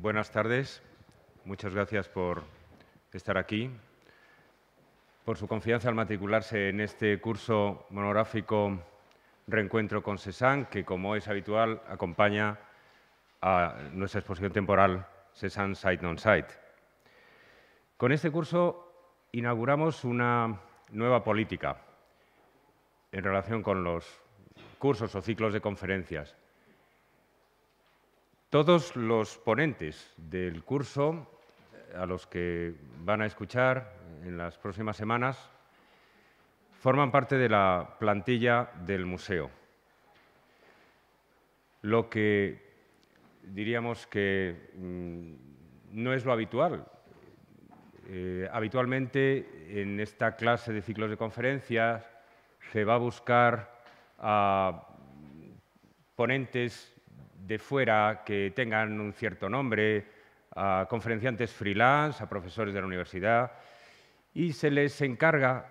Buenas tardes. Muchas gracias por estar aquí, por su confianza al matricularse en este curso monográfico Reencuentro con Cézanne, que, como es habitual, acompaña a nuestra exposición temporal Cézanne Sight Non-Sight. Con este curso inauguramos una nueva política en relación con los cursos o ciclos de conferencias. Todos los ponentes del curso, a los que van a escuchar en las próximas semanas, forman parte de la plantilla del museo. Lo que diríamos que no es lo habitual. Habitualmente en esta clase de ciclos de conferencias se va a buscar a ponentes de fuera que tengan un cierto nombre, a conferenciantes freelance, a profesores de la universidad, y se les encarga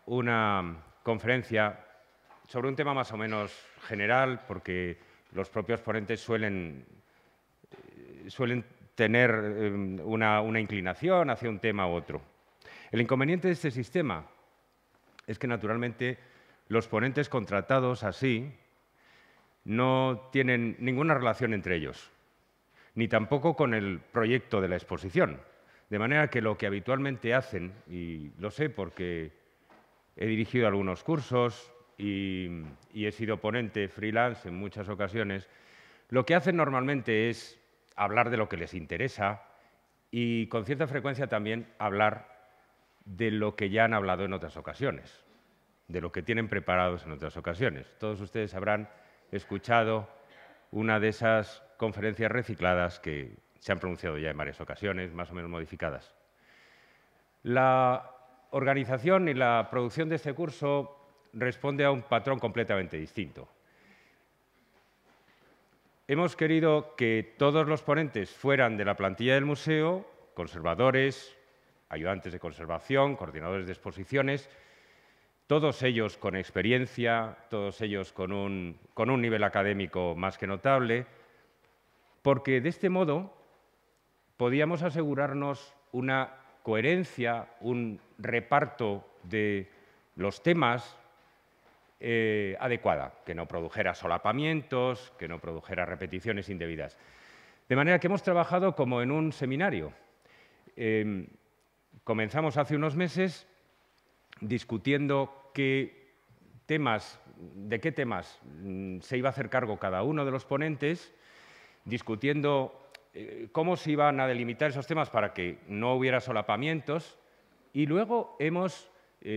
una conferencia sobre un tema más o menos general, porque los propios ponentes suelen tener una inclinación hacia un tema u otro. El inconveniente de este sistema es que, naturalmente, los ponentes contratados así no tienen ninguna relación entre ellos, ni tampoco con el proyecto de la exposición. De manera que lo que habitualmente hacen, y lo sé porque he dirigido algunos cursos y he sido ponente freelance en muchas ocasiones, lo que hacen normalmente es hablar de lo que les interesa y, con cierta frecuencia, también hablar de lo que ya han hablado en otras ocasiones, de lo que tienen preparados en otras ocasiones. Todos ustedes habrán escuchado una de esas conferencias recicladas que se han pronunciado ya en varias ocasiones, más o menos modificadas. La organización y la producción de este curso responde a un patrón completamente distinto. Hemos querido que todos los ponentes fueran de la plantilla del museo, conservadores, ayudantes de conservación, coordinadores de exposiciones, todos ellos con experiencia, todos ellos con un nivel académico más que notable, porque de este modo podíamos asegurarnos una coherencia, un reparto de los temas adecuada, que no produjera solapamientos, que no produjera repeticiones indebidas. De manera que hemos trabajado como en un seminario. Comenzamos hace unos meses discutiendo de qué temas se iba a hacer cargo cada uno de los ponentes, discutiendo cómo se iban a delimitar esos temas para que no hubiera solapamientos, y luego hemos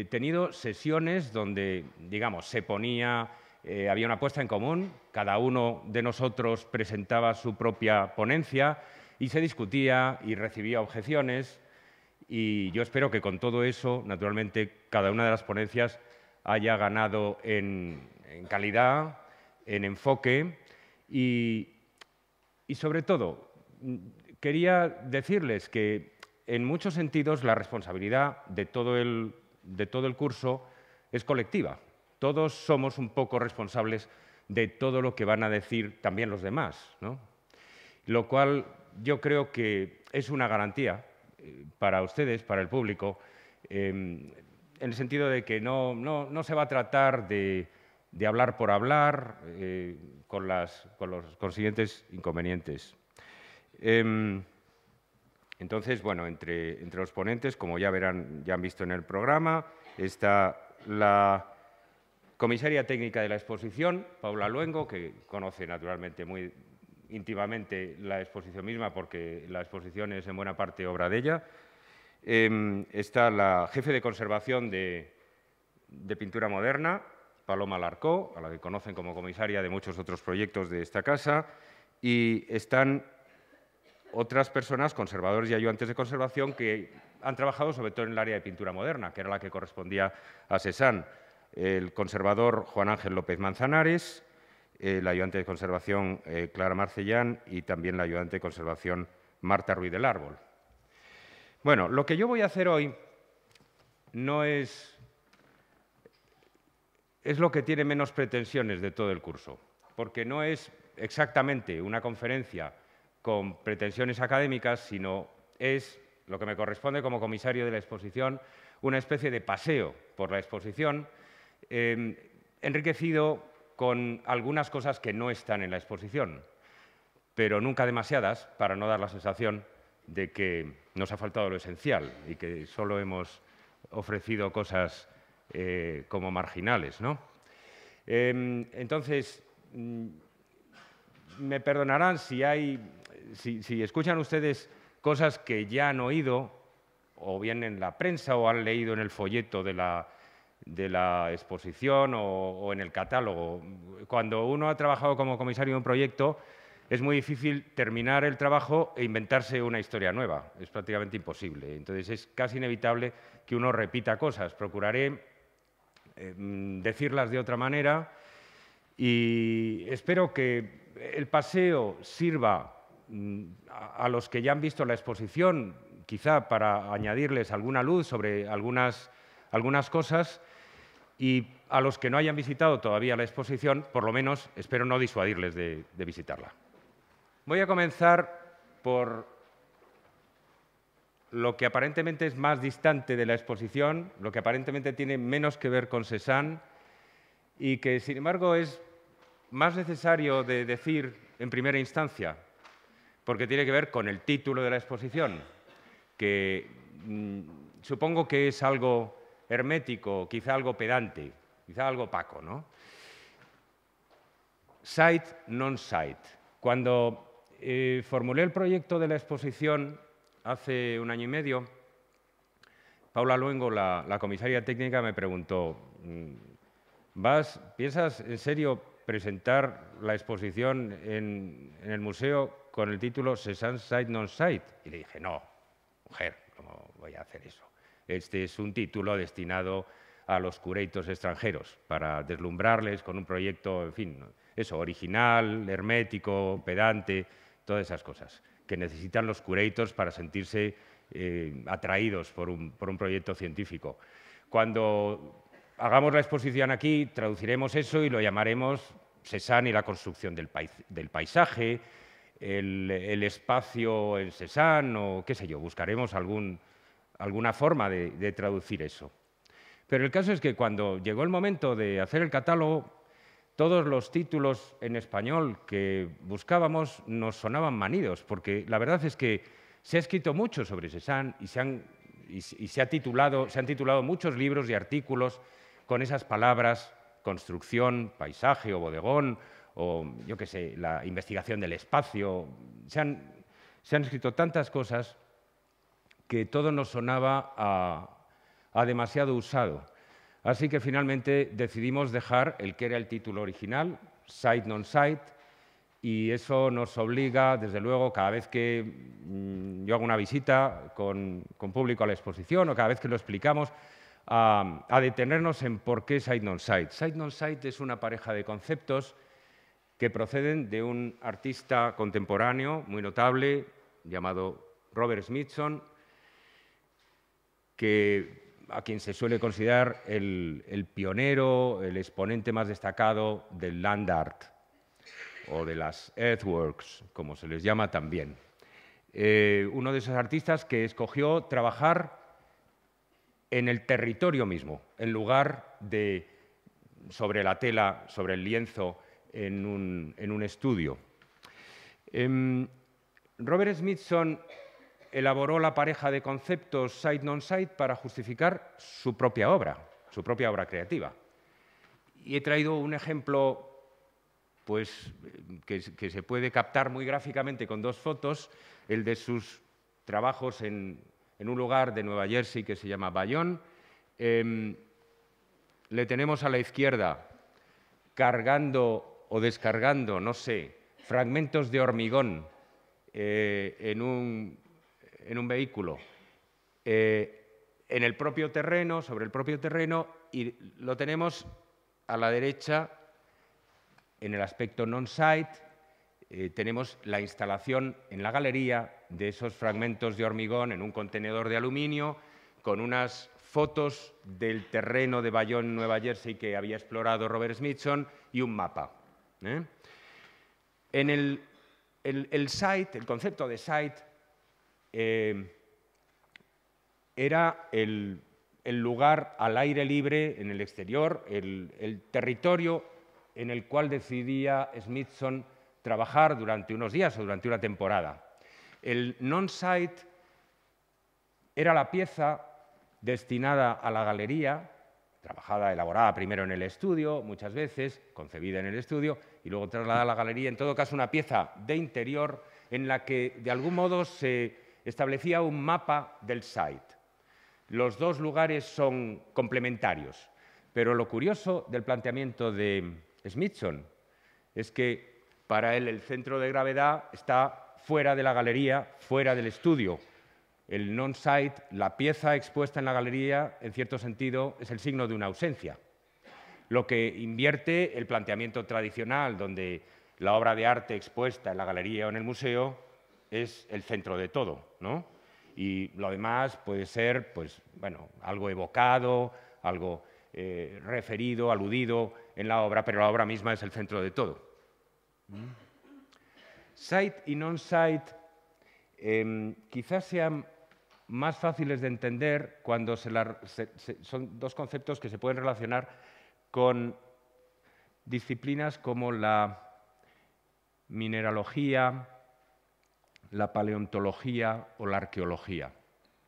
tenido sesiones donde, digamos, había una puesta en común, cada uno de nosotros presentaba su propia ponencia y se discutía y recibía objeciones. Y yo espero que con todo eso, naturalmente, cada una de las ponencias haya ganado en calidad, en enfoque y sobre todo, quería decirles que en muchos sentidos la responsabilidad de todo el curso es colectiva. Todos somos un poco responsables de todo lo que van a decir también los demás, ¿no? Lo cual yo creo que es una garantía para ustedes, para el público, en el sentido de que no se va a tratar de hablar por hablar, con los consiguientes inconvenientes. Entonces, bueno, entre los ponentes, como ya han visto en el programa, está la comisaria técnica de la exposición, Paula Luengo, que conoce naturalmente muy íntimamente la exposición misma, porque la exposición es en buena parte obra de ella. Está la jefe de conservación de pintura moderna, Paloma Larcó, a la que conocen como comisaria de muchos otros proyectos de esta casa, y están otras personas, conservadores y ayudantes de conservación, que han trabajado sobre todo en el área de pintura moderna, que era la que correspondía a Cézanne. El conservador Juan Ángel López Manzanares, la ayudante de conservación Clara Marcellán y también la ayudante de conservación Marta Ruiz del Árbol. Bueno, lo que yo voy a hacer hoy no es lo que tiene menos pretensiones de todo el curso, porque no es exactamente una conferencia con pretensiones académicas, sino es lo que me corresponde como comisario de la exposición, una especie de paseo por la exposición, enriquecido con algunas cosas que no están en la exposición, pero nunca demasiadas para no dar la sensación de que nos ha faltado lo esencial y que solo hemos ofrecido cosas como marginales, ¿no? Entonces, me perdonarán si escuchan ustedes cosas que ya han oído, o bien en la prensa o han leído en el folleto de la exposición o en el catálogo. Cuando uno ha trabajado como comisario de un proyecto, es muy difícil terminar el trabajo e inventarse una historia nueva. Es prácticamente imposible. Entonces, es casi inevitable que uno repita cosas. Procuraré decirlas de otra manera y espero que el paseo sirva a los que ya han visto la exposición, quizá para añadirles alguna luz sobre algunas cosas, y a los que no hayan visitado todavía la exposición, por lo menos espero no disuadirles de visitarla. Voy a comenzar por lo que aparentemente es más distante de la exposición, lo que aparentemente tiene menos que ver con Cézanne y que, sin embargo, es más necesario de decir en primera instancia, porque tiene que ver con el título de la exposición, que supongo que es algo hermético, quizá algo pedante, quizá algo opaco, ¿no? Sight, non-sight. Cuando formulé el proyecto de la exposición hace un año y medio, Paula Luengo, la comisaria técnica, me preguntó: ¿piensas en serio presentar la exposición en el museo con el título Cézanne Sight Non-Sight? Y le dije: no, mujer, ¿cómo voy a hacer eso? Este es un título destinado a los curators extranjeros, para deslumbrarles con un proyecto, en fin, eso, original, hermético, pedante, todas esas cosas que necesitan los curators para sentirse atraídos por un proyecto científico. Cuando hagamos la exposición aquí, traduciremos eso y lo llamaremos Cézanne y la construcción del paisaje, el espacio en Cézanne, o qué sé yo, buscaremos alguna forma de traducir eso. Pero el caso es que cuando llegó el momento de hacer el catálogo, todos los títulos en español que buscábamos nos sonaban manidos, porque la verdad es que se ha escrito mucho sobre Cézanne y se han titulado muchos libros y artículos con esas palabras: construcción, paisaje o bodegón, o yo qué sé, la investigación del espacio. Se han escrito tantas cosas que todo nos sonaba a demasiado usado. Así que finalmente decidimos dejar el que era el título original, Sight Non-Sight, y eso nos obliga, desde luego, cada vez que yo hago una visita con público a la exposición o cada vez que lo explicamos, a detenernos en por qué Sight Non-Sight. Sight Non-Sight es una pareja de conceptos que proceden de un artista contemporáneo muy notable llamado Robert Smithson, a quien se suele considerar el pionero, el exponente más destacado del land art o de las earthworks, como se les llama también. Uno de esos artistas que escogió trabajar en el territorio mismo, en lugar de sobre la tela, sobre el lienzo, en un estudio. Robert Smithson elaboró la pareja de conceptos Sight Non-Sight para justificar su propia obra creativa. Y he traído un ejemplo pues, que se puede captar muy gráficamente con dos fotos, el de sus trabajos en un lugar de Nueva Jersey que se llama Bayonne. Le tenemos a la izquierda cargando o descargando, no sé, fragmentos de hormigón en un vehículo, en el propio terreno, sobre el propio terreno, y lo tenemos a la derecha, en el aspecto non-sight, tenemos la instalación en la galería de esos fragmentos de hormigón en un contenedor de aluminio, con unas fotos del terreno de Bayonne, Nueva Jersey, que había explorado Robert Smithson, y un mapa. En el el site, el concepto de site, era el lugar al aire libre, en el exterior, el territorio en el cual decidía Smithson trabajar durante unos días o durante una temporada. El non-site era la pieza destinada a la galería, trabajada, elaborada primero en el estudio, muchas veces, concebida en el estudio, y luego trasladada a la galería, en todo caso una pieza de interior en la que de algún modo se establecía un mapa del site. Los dos lugares son complementarios, pero lo curioso del planteamiento de Smithson es que para él el centro de gravedad está fuera de la galería, fuera del estudio. El non-site, la pieza expuesta en la galería, en cierto sentido, es el signo de una ausencia, lo que invierte el planteamiento tradicional, donde la obra de arte expuesta en la galería o en el museo es el centro de todo, ¿no? Y lo demás puede ser, pues, bueno, algo evocado, algo referido, aludido en la obra, pero la obra misma es el centro de todo. Site y non-site quizás sean más fáciles de entender cuando son dos conceptos que se pueden relacionar con disciplinas como la mineralogía, la paleontología o la arqueología.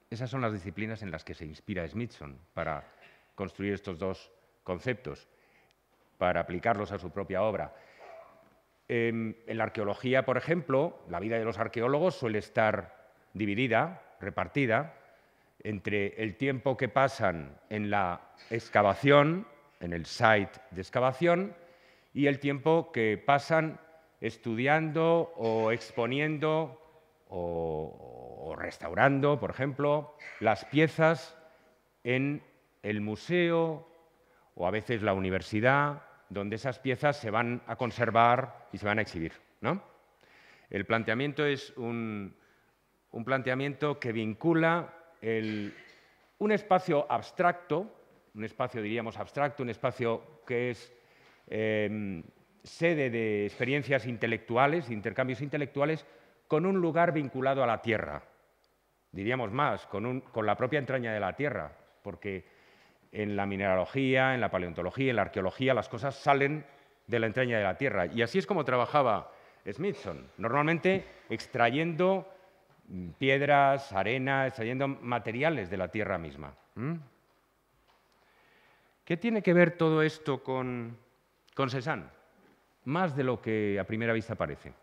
Esas son las disciplinas en las que se inspira Smithson para construir estos dos conceptos, para aplicarlos a su propia obra. En la arqueología, por ejemplo, la vida de los arqueólogos suele estar dividida, repartida, entre el tiempo que pasan en la excavación, en el site de excavación, y el tiempo que pasan estudiando o exponiendo o restaurando, por ejemplo, las piezas en el museo o a veces la universidad, donde esas piezas se van a conservar y se van a exhibir, ¿no? El planteamiento es un planteamiento que vincula un espacio abstracto, un espacio, diríamos, abstracto, un espacio que es sede de experiencias intelectuales, de intercambios intelectuales, con un lugar vinculado a la tierra. Diríamos más, con la propia entraña de la tierra, porque en la mineralogía, en la paleontología, en la arqueología, las cosas salen de la entraña de la tierra. Y así es como trabajaba Smithson, normalmente extrayendo piedras, arena, extrayendo materiales de la tierra misma. ¿Qué tiene que ver todo esto con Cézanne? Más de lo que a primera vista parece.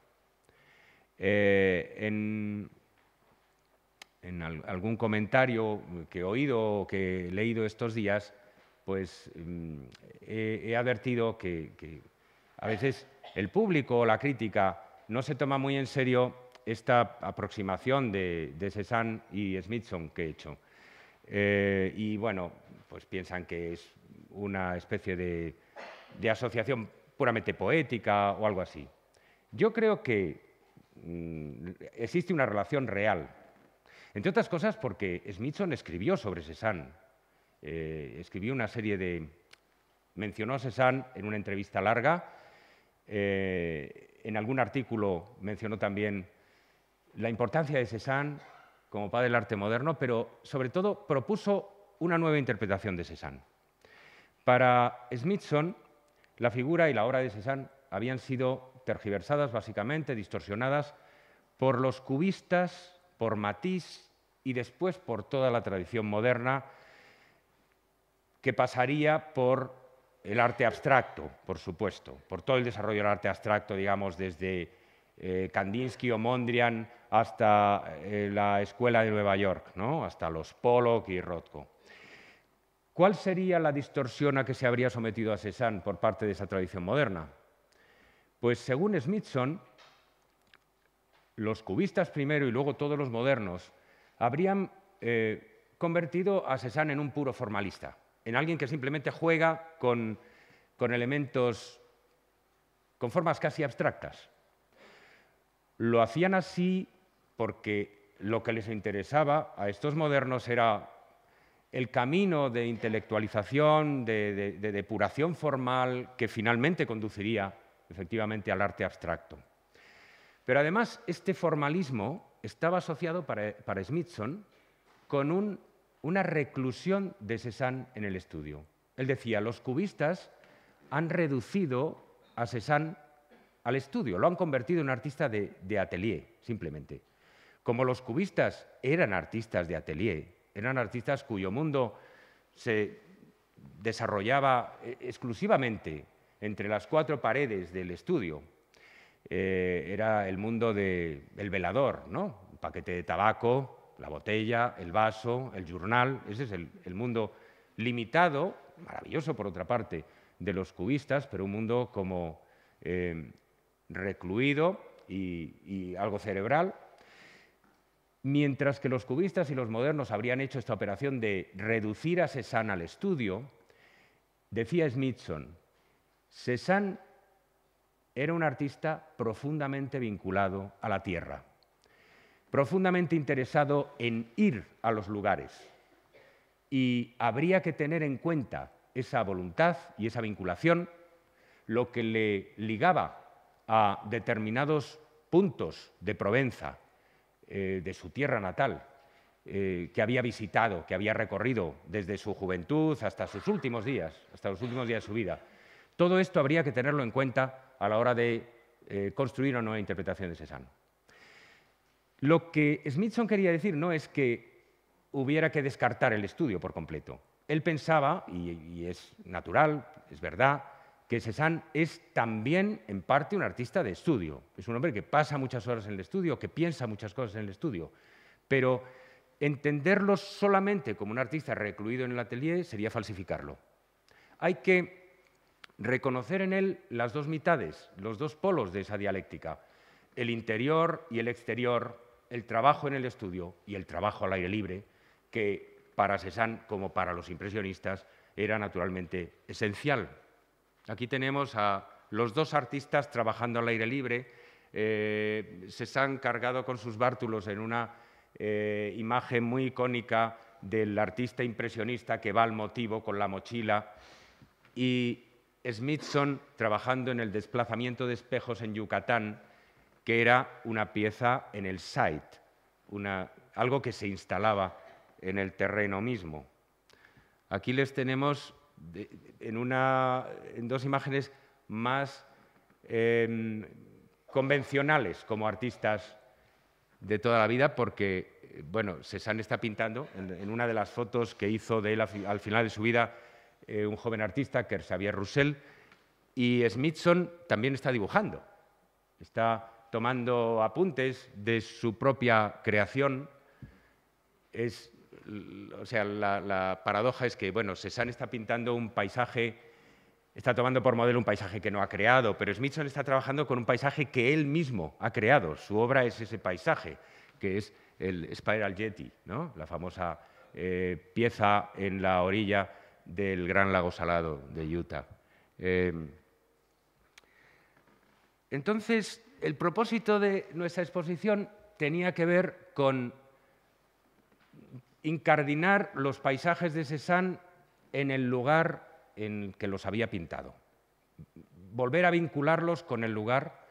En algún comentario que he oído o que he leído estos días, pues he advertido que a veces el público o la crítica no se toma muy en serio esta aproximación de Cézanne y Smithson que he hecho. Y bueno, pues piensan que es una especie de asociación puramente poética o algo así. Yo creo que existe una relación real. Entre otras cosas porque Smithson escribió sobre Cézanne. Escribió una serie de... Mencionó a Cézanne en una entrevista larga. En algún artículo mencionó también la importancia de Cézanne como padre del arte moderno, pero sobre todo propuso una nueva interpretación de Cézanne. Para Smithson, la figura y la obra de Cézanne habían sido tergiversadas, básicamente, distorsionadas por los cubistas, por Matisse y después por toda la tradición moderna que pasaría por el arte abstracto, por supuesto, por todo el desarrollo del arte abstracto, digamos, desde Kandinsky o Mondrian hasta la Escuela de Nueva York, ¿no? Hasta los Pollock y Rothko. ¿Cuál sería la distorsión a que se habría sometido a Cézanne por parte de esa tradición moderna? Pues según Smithson, los cubistas primero y luego todos los modernos habrían convertido a Cézanne en un puro formalista, en alguien que simplemente juega con elementos, con formas casi abstractas. Lo hacían así porque lo que les interesaba a estos modernos era el camino de intelectualización, de depuración formal que finalmente conduciría efectivamente al arte abstracto. Pero además este formalismo estaba asociado para Smithson con una reclusión de Cézanne en el estudio. Él decía, los cubistas han reducido a Cézanne al estudio, lo han convertido en un artista de atelier, simplemente. Como los cubistas eran artistas de atelier, eran artistas cuyo mundo se desarrollaba exclusivamente entre las cuatro paredes del estudio, era el mundo del velador, ¿no? Un paquete de tabaco, la botella, el vaso, el journal. Ese es el mundo limitado, maravilloso por otra parte, de los cubistas, pero un mundo como recluido y algo cerebral. Mientras que los cubistas y los modernos habrían hecho esta operación de reducir a Cézanne al estudio, decía Smithson, Cézanne era un artista profundamente vinculado a la tierra, profundamente interesado en ir a los lugares. Y habría que tener en cuenta esa voluntad y esa vinculación, lo que le ligaba a determinados puntos de Provenza, de su tierra natal, que había visitado, que había recorrido desde su juventud hasta sus últimos días, de su vida. Todo esto habría que tenerlo en cuenta a la hora de construir una nueva interpretación de Cézanne. Lo que Smithson quería decir no es que hubiera que descartar el estudio por completo. Él pensaba, y es natural, es verdad, que Cézanne es también, en parte, un artista de estudio. Es un hombre que pasa muchas horas en el estudio, que piensa muchas cosas en el estudio. Pero entenderlo solamente como un artista recluido en el atelier sería falsificarlo. Hay que reconocer en él las dos mitades, los dos polos de esa dialéctica, el interior y el exterior, el trabajo en el estudio y el trabajo al aire libre, que para Cézanne, como para los impresionistas, era naturalmente esencial. Aquí tenemos a los dos artistas trabajando al aire libre, Cézanne cargado con sus bártulos en una imagen muy icónica del artista impresionista que va al motivo con la mochila, y Smithson trabajando en el desplazamiento de espejos en Yucatán, que era una pieza en el site, algo que se instalaba en el terreno mismo. Aquí les tenemos en dos imágenes más convencionales como artistas de toda la vida, porque bueno, Cézanne está pintando en una de las fotos que hizo de él al final de su vida un joven artista, que es Xavier Roussel, y Smithson también está dibujando, está tomando apuntes de su propia creación. O sea, la paradoja es que, bueno, Cézanne está pintando un paisaje, está tomando por modelo un paisaje que no ha creado, pero Smithson está trabajando con un paisaje que él mismo ha creado. Su obra es ese paisaje, que es el Spiral Jetty, ¿no? La famosa pieza en la orilla del Gran Lago Salado de Utah. Entonces, el propósito de nuestra exposición tenía que ver con incardinar los paisajes de Cézanne en el lugar en que los había pintado, volver a vincularlos con el lugar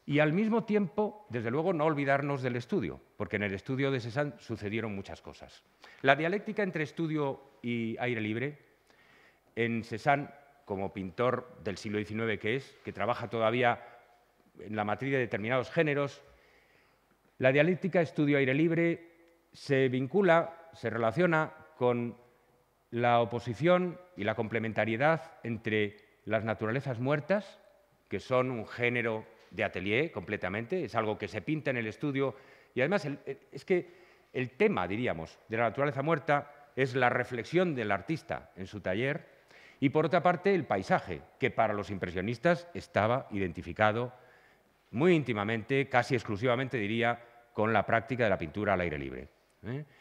y al mismo tiempo, desde luego, no olvidarnos del estudio, porque en el estudio de Cézanne sucedieron muchas cosas. La dialéctica entre estudio y aire libre, en Cézanne, como pintor del siglo XIX que trabaja todavía en la matriz de determinados géneros, la dialéctica estudio-aire libre se vincula, se relaciona con la oposición y la complementariedad entre las naturalezas muertas, que son un género de atelier completamente, es algo que se pinta en el estudio, y además es que el tema, diríamos, de la naturaleza muerta es la reflexión del artista en su taller, y por otra parte el paisaje, que para los impresionistas estaba identificado muy íntimamente, casi exclusivamente diría, con la práctica de la pintura al aire libre.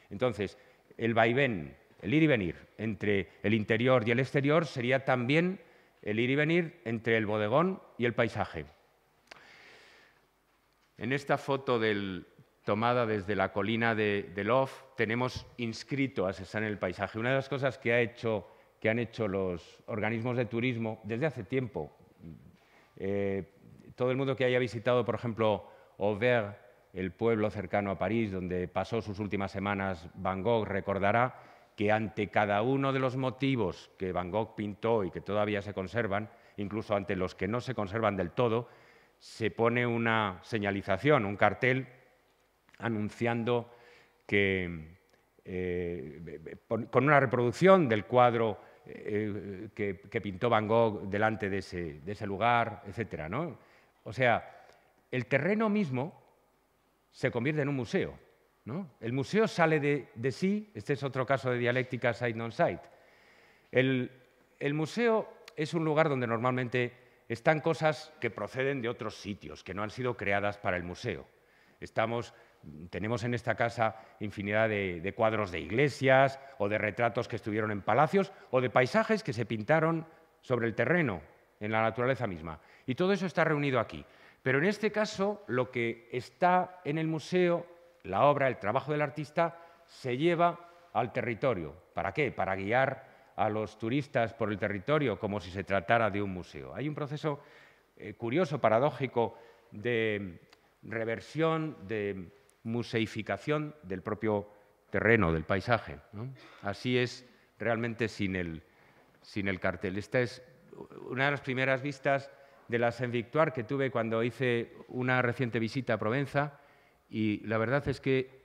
Entonces, el vaivén, el ir y venir entre el interior y el exterior sería también el ir y venir entre el bodegón y el paisaje. En esta foto tomada desde la colina de Lof tenemos inscrito a Cézanne en el paisaje. Una de las cosas que han hecho los organismos de turismo desde hace tiempo, todo el mundo que haya visitado, por ejemplo, Auvers, el pueblo cercano a París, donde pasó sus últimas semanas Van Gogh, recordará que ante cada uno de los motivos que Van Gogh pintó y que todavía se conservan, incluso ante los que no se conservan del todo, se pone una señalización, un cartel anunciando que, con una reproducción del cuadro que pintó Van Gogh delante de ese lugar, etc., ¿no? O sea, el terreno mismo se convierte en un museo, ¿no? El museo sale de sí, este es otro caso de dialéctica site-non-site. El museo es un lugar donde normalmente están cosas que proceden de otros sitios, que no han sido creadas para el museo. Tenemos en esta casa infinidad de cuadros de iglesias o de retratos que estuvieron en palacios o de paisajes que se pintaron sobre el terreno, en la naturaleza misma. Y todo eso está reunido aquí. Pero en este caso, lo que está en el museo, la obra, el trabajo del artista, se lleva al territorio. ¿Para qué? Para guiar a los turistas por el territorio como si se tratara de un museo. Hay un proceso curioso, paradójico, de reversión, de museificación del propio terreno, del paisaje, ¿no? Así es realmente sin el cartel. Esta es una de las primeras vistas de la Saint-Victoire que tuve cuando hice una reciente visita a Provenza, y la verdad es que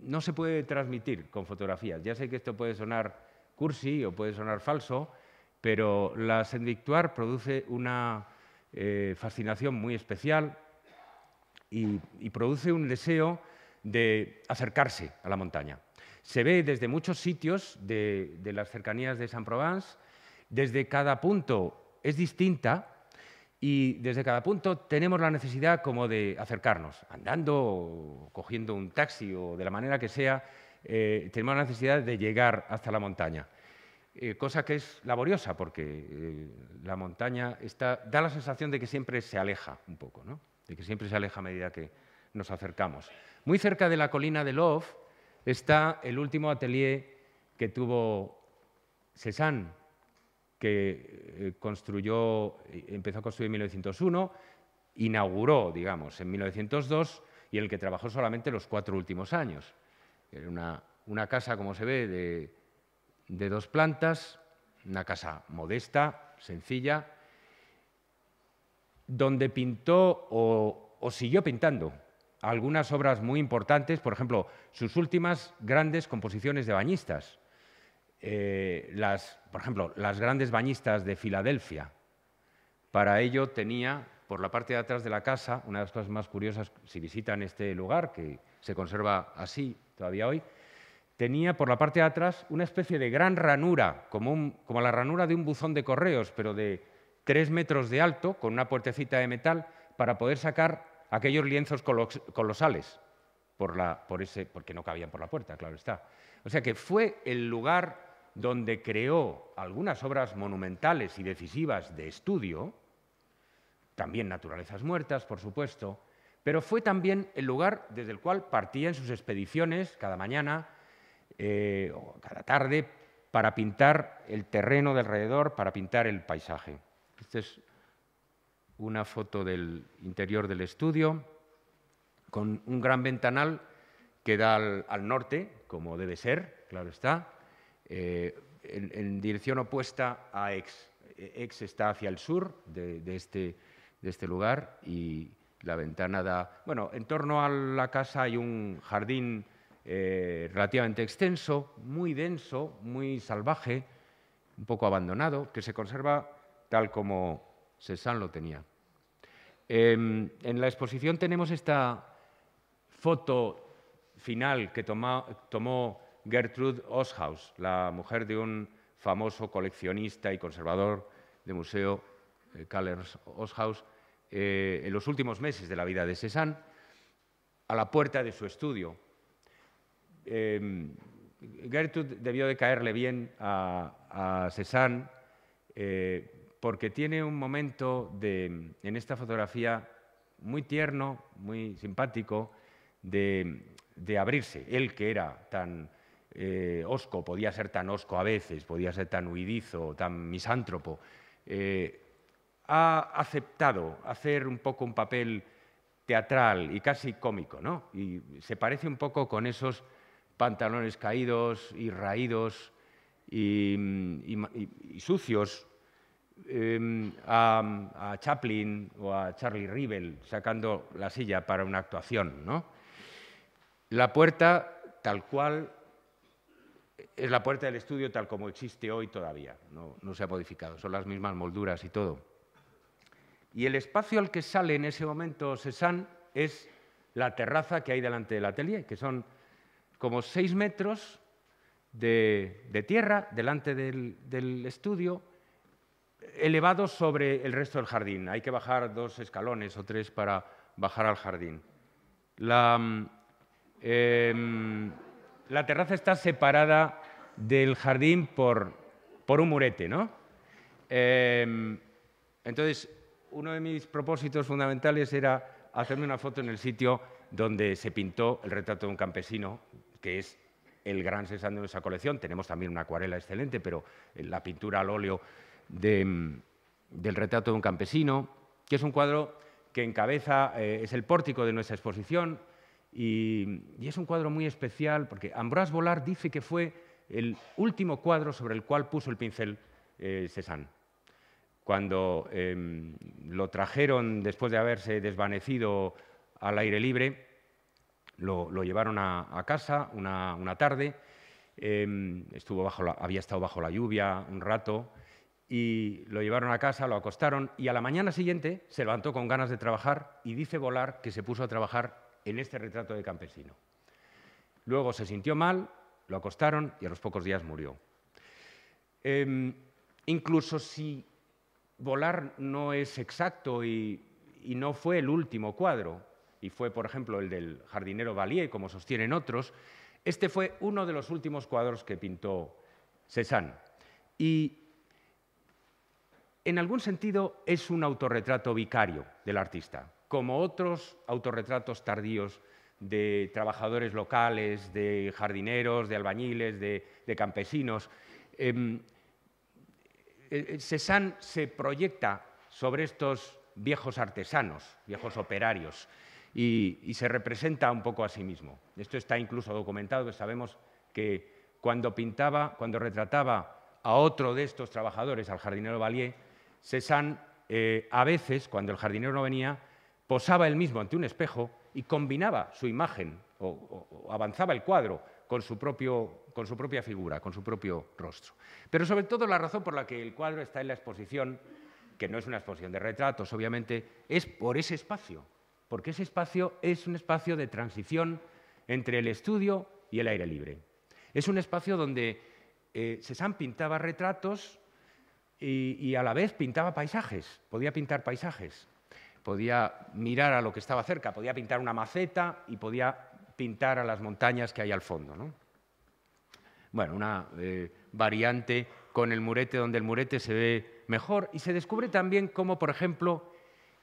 no se puede transmitir con fotografías. Ya sé que esto puede sonar cursi o puede sonar falso, pero la Saint-Victoire produce una fascinación muy especial y produce un deseo de acercarse a la montaña. Se ve desde muchos sitios de las cercanías de Saint-Provence, desde cada punto es distinta y desde cada punto tenemos la necesidad como de acercarnos, andando o cogiendo un taxi o de la manera que sea, tenemos la necesidad de llegar hasta la montaña. Cosa que es laboriosa porque la montaña da la sensación de que siempre se aleja un poco, ¿no? De que siempre se aleja a medida que nos acercamos. Muy cerca de la colina de Louvre está el último atelier que tuvo Cézanne, que empezó a construir en 1901, inauguró, digamos, en 1902 y en el que trabajó solamente los 4 últimos años. Era una casa, como se ve, de 2 plantas, una casa modesta, sencilla, donde pintó o siguió pintando algunas obras muy importantes, por ejemplo, sus últimas grandes composiciones de bañistas. Por ejemplo, las grandes bañistas de Filadelfia. Para ello tenía, por la parte de atrás de la casa, una de las cosas más curiosas, si visitan este lugar, que se conserva así todavía hoy, tenía por la parte de atrás una especie de gran ranura, como la ranura de un buzón de correos, pero de 3 metros de alto, con una puertecita de metal, para poder sacar aquellos lienzos colosales, porque no cabían por la puerta, claro está. O sea que fue el lugar donde creó algunas obras monumentales y decisivas de estudio, también naturalezas muertas, por supuesto, pero fue también el lugar desde el cual partía en sus expediciones cada mañana o cada tarde para pintar el terreno de alrededor, para pintar el paisaje. Esta es una foto del interior del estudio, con un gran ventanal que da al norte, como debe ser, claro está, en dirección opuesta a Aix. Aix está hacia el sur de este lugar y la ventana da... Bueno, en torno a la casa hay un jardín relativamente extenso, muy denso, muy salvaje, un poco abandonado, que se conserva tal como Cézanne lo tenía. En la exposición tenemos esta foto final que tomó Gertrude Osthaus, la mujer de un famoso coleccionista y conservador de museo, Karl Osthaus, en los últimos meses de la vida de Cézanne, a la puerta de su estudio. Gertrude debió de caerle bien a Cézanne porque tiene un momento en esta fotografía muy tierno, muy simpático, de abrirse. Él, que era tan hosco, podía ser tan hosco a veces, podía ser tan huidizo, tan misántropo, ha aceptado hacer un poco un papel teatral y casi cómico, ¿no? Y se parece un poco con esos pantalones caídos y raídos y sucios a Chaplin o a Charlie Rivel sacando la silla para una actuación, ¿no? La puerta, tal cual, es la puerta del estudio tal como existe hoy todavía, no se ha modificado, son las mismas molduras y todo. Y el espacio al que sale en ese momento Cézanne es la terraza que hay delante del atelier, que son como 6 metros de tierra delante del estudio, elevados sobre el resto del jardín. Hay que bajar 2 escalones o 3 para bajar al jardín. La terraza está separada del jardín por un murete, ¿no? Entonces, uno de mis propósitos fundamentales era hacerme una foto en el sitio donde se pintó el retrato de un campesino, que es el gran Cézanne de nuestra colección. Tenemos también una acuarela excelente, pero la pintura al óleo del retrato de un campesino, que es un cuadro que encabeza, es el pórtico de nuestra exposición, y es un cuadro muy especial porque Ambroise Vollard dice que fue el último cuadro sobre el cual puso el pincel Cézanne. Cuando lo trajeron después de haberse desvanecido al aire libre, lo llevaron a casa una tarde, había estado bajo la lluvia un rato, y lo llevaron a casa, lo acostaron, y a la mañana siguiente se levantó con ganas de trabajar y dice Vollard que se puso a trabajar en este retrato de campesino. Luego se sintió mal, lo acostaron y a los pocos días murió. Incluso si Vollard no es exacto y no fue el último cuadro, y fue, por ejemplo, el del jardinero Vallier, como sostienen otros, este fue uno de los últimos cuadros que pintó Cézanne. Y en algún sentido es un autorretrato vicario del artista, como otros autorretratos tardíos de trabajadores locales, de jardineros, de albañiles, de campesinos. Cézanne se proyecta sobre estos viejos artesanos, viejos operarios, y se representa un poco a sí mismo. Esto está incluso documentado, sabemos que cuando retrataba a otro de estos trabajadores, al jardinero Vallier, Cézanne, a veces, cuando el jardinero no venía, posaba él mismo ante un espejo y combinaba su imagen o avanzaba el cuadro con su propia figura, con su propio rostro. Pero sobre todo la razón por la que el cuadro está en la exposición, que no es una exposición de retratos, obviamente, es por ese espacio, porque ese espacio es un espacio de transición entre el estudio y el aire libre. Es un espacio donde Cézanne pintaba retratos y a la vez pintaba paisajes, podía pintar paisajes, podía mirar a lo que estaba cerca, podía pintar una maceta y podía pintar a las montañas que hay al fondo, ¿no? Bueno, una variante con el murete, donde el murete se ve mejor, y se descubre también cómo, por ejemplo,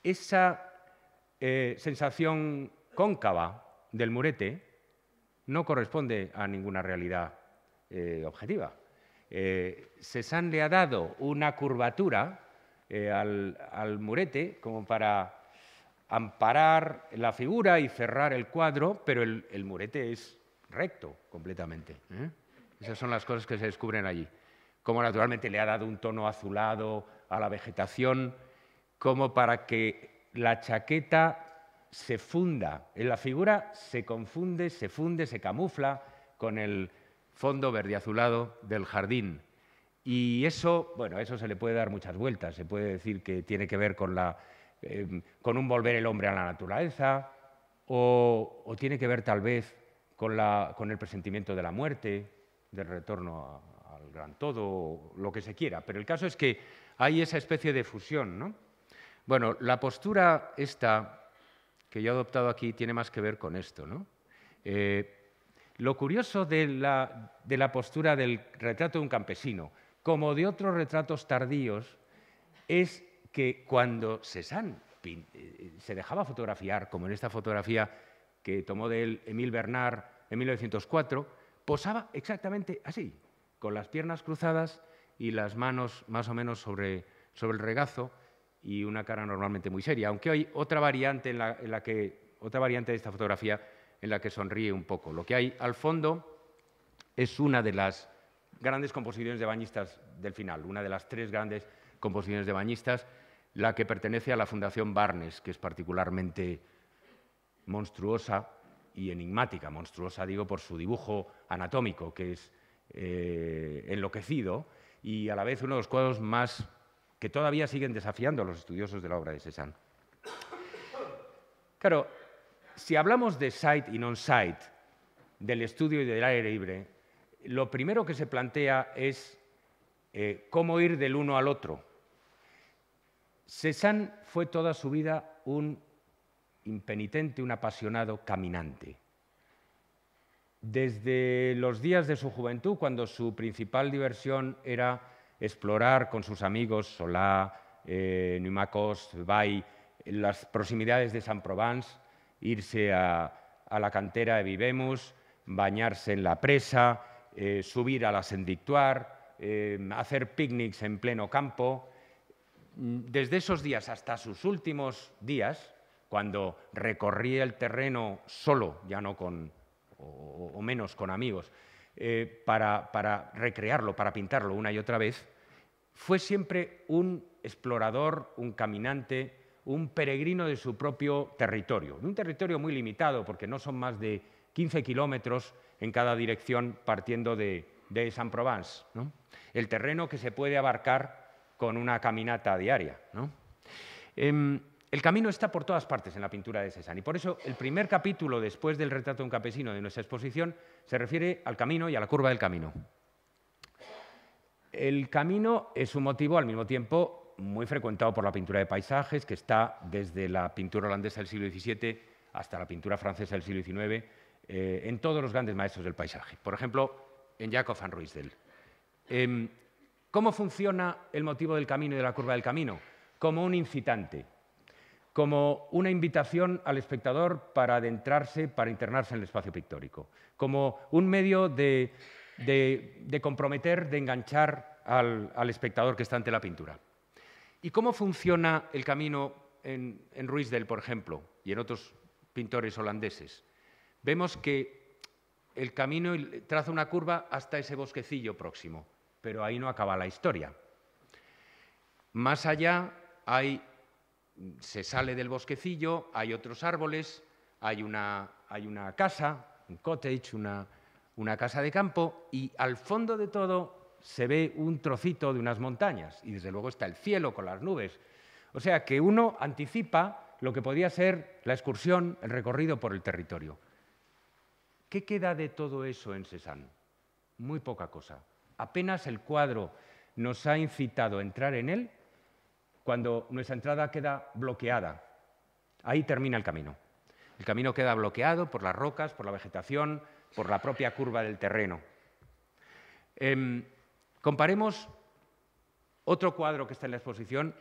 esa sensación cóncava del murete no corresponde a ninguna realidad objetiva. Cézanne le ha dado una curvatura al murete como para amparar la figura y cerrar el cuadro, pero el murete es recto completamente. Esas son las cosas que se descubren allí. Como naturalmente le ha dado un tono azulado a la vegetación, como para que la chaqueta se funda. En la figura se confunde, se funde, se camufla con el fondo verde azulado del jardín. Y eso, bueno, a eso se le puede dar muchas vueltas. Se puede decir que tiene que ver con un volver el hombre a la naturaleza, o tiene que ver tal vez con el presentimiento de la muerte, del retorno al gran todo, lo que se quiera. Pero el caso es que hay esa especie de fusión, ¿no? Bueno, la postura esta que yo he adoptado aquí tiene más que ver con esto, ¿no? Lo curioso de la postura del retrato de un campesino, como de otros retratos tardíos, es que cuando Cézanne se dejaba fotografiar, como en esta fotografía que tomó de él Émile Bernard en 1904, posaba exactamente así, con las piernas cruzadas y las manos más o menos sobre el regazo, y una cara normalmente muy seria, aunque hay otra variante, otra variante de esta fotografía en la que sonríe un poco. Lo que hay al fondo es una de las grandes composiciones de bañistas del final, una de las 3 grandes composiciones de bañistas, la que pertenece a la Fundación Barnes, que es particularmente monstruosa y enigmática. Monstruosa, digo, por su dibujo anatómico, que es enloquecido, y a la vez uno de los cuadros más que todavía siguen desafiando a los estudiosos de la obra de Cézanne. Claro, si hablamos de sight y non-sight, del estudio y del aire libre, lo primero que se plantea es cómo ir del uno al otro. Cézanne fue toda su vida un impenitente, un apasionado caminante. Desde los días de su juventud, cuando su principal diversión era explorar con sus amigos Solá, Numacos, Bay, las proximidades de Saint-Provence, irse a la cantera de Vivemus, bañarse en la presa, subir a la Saint-Victoire, hacer picnics en pleno campo. Desde esos días hasta sus últimos días, cuando recorría el terreno solo, ya no o menos con amigos, para recrearlo, para pintarlo una y otra vez, fue siempre un explorador, un caminante, un peregrino de su propio territorio. Un territorio muy limitado, porque no son más de 15 kilómetros en cada dirección partiendo de Saint-Provence, ¿no? El terreno que se puede abarcar con una caminata diaria, ¿no? El camino está por todas partes en la pintura de Cézanne y por eso el primer capítulo después del retrato de un campesino de nuestra exposición se refiere al camino y a la curva del camino. El camino es un motivo al mismo tiempo muy frecuentado por la pintura de paisajes, que está desde la pintura holandesa del siglo XVII hasta la pintura francesa del siglo XIX, en todos los grandes maestros del paisaje. Por ejemplo, en Jacob van Ruysdael. ¿Cómo funciona el motivo del camino y de la curva del camino? Como un incitante, como una invitación al espectador para adentrarse, para internarse en el espacio pictórico, como un medio de comprometer, de enganchar al espectador que está ante la pintura. ¿Y cómo funciona el camino en Ruysdael, por ejemplo, y en otros pintores holandeses? Vemos que el camino traza una curva hasta ese bosquecillo próximo, pero ahí no acaba la historia. Más allá se sale del bosquecillo, hay otros árboles, hay una casa, un cottage, una casa de campo, y al fondo de todo se ve un trocito de unas montañas, y desde luego está el cielo con las nubes. O sea que uno anticipa lo que podía ser la excursión, el recorrido por el territorio. ¿Qué queda de todo eso en Cézanne? Muy poca cosa. Apenas el cuadro nos ha incitado a entrar en él cuando nuestra entrada queda bloqueada. Ahí termina el camino. El camino queda bloqueado por las rocas, por la vegetación, por la propia curva del terreno. Comparemos otro cuadro que está en la exposición.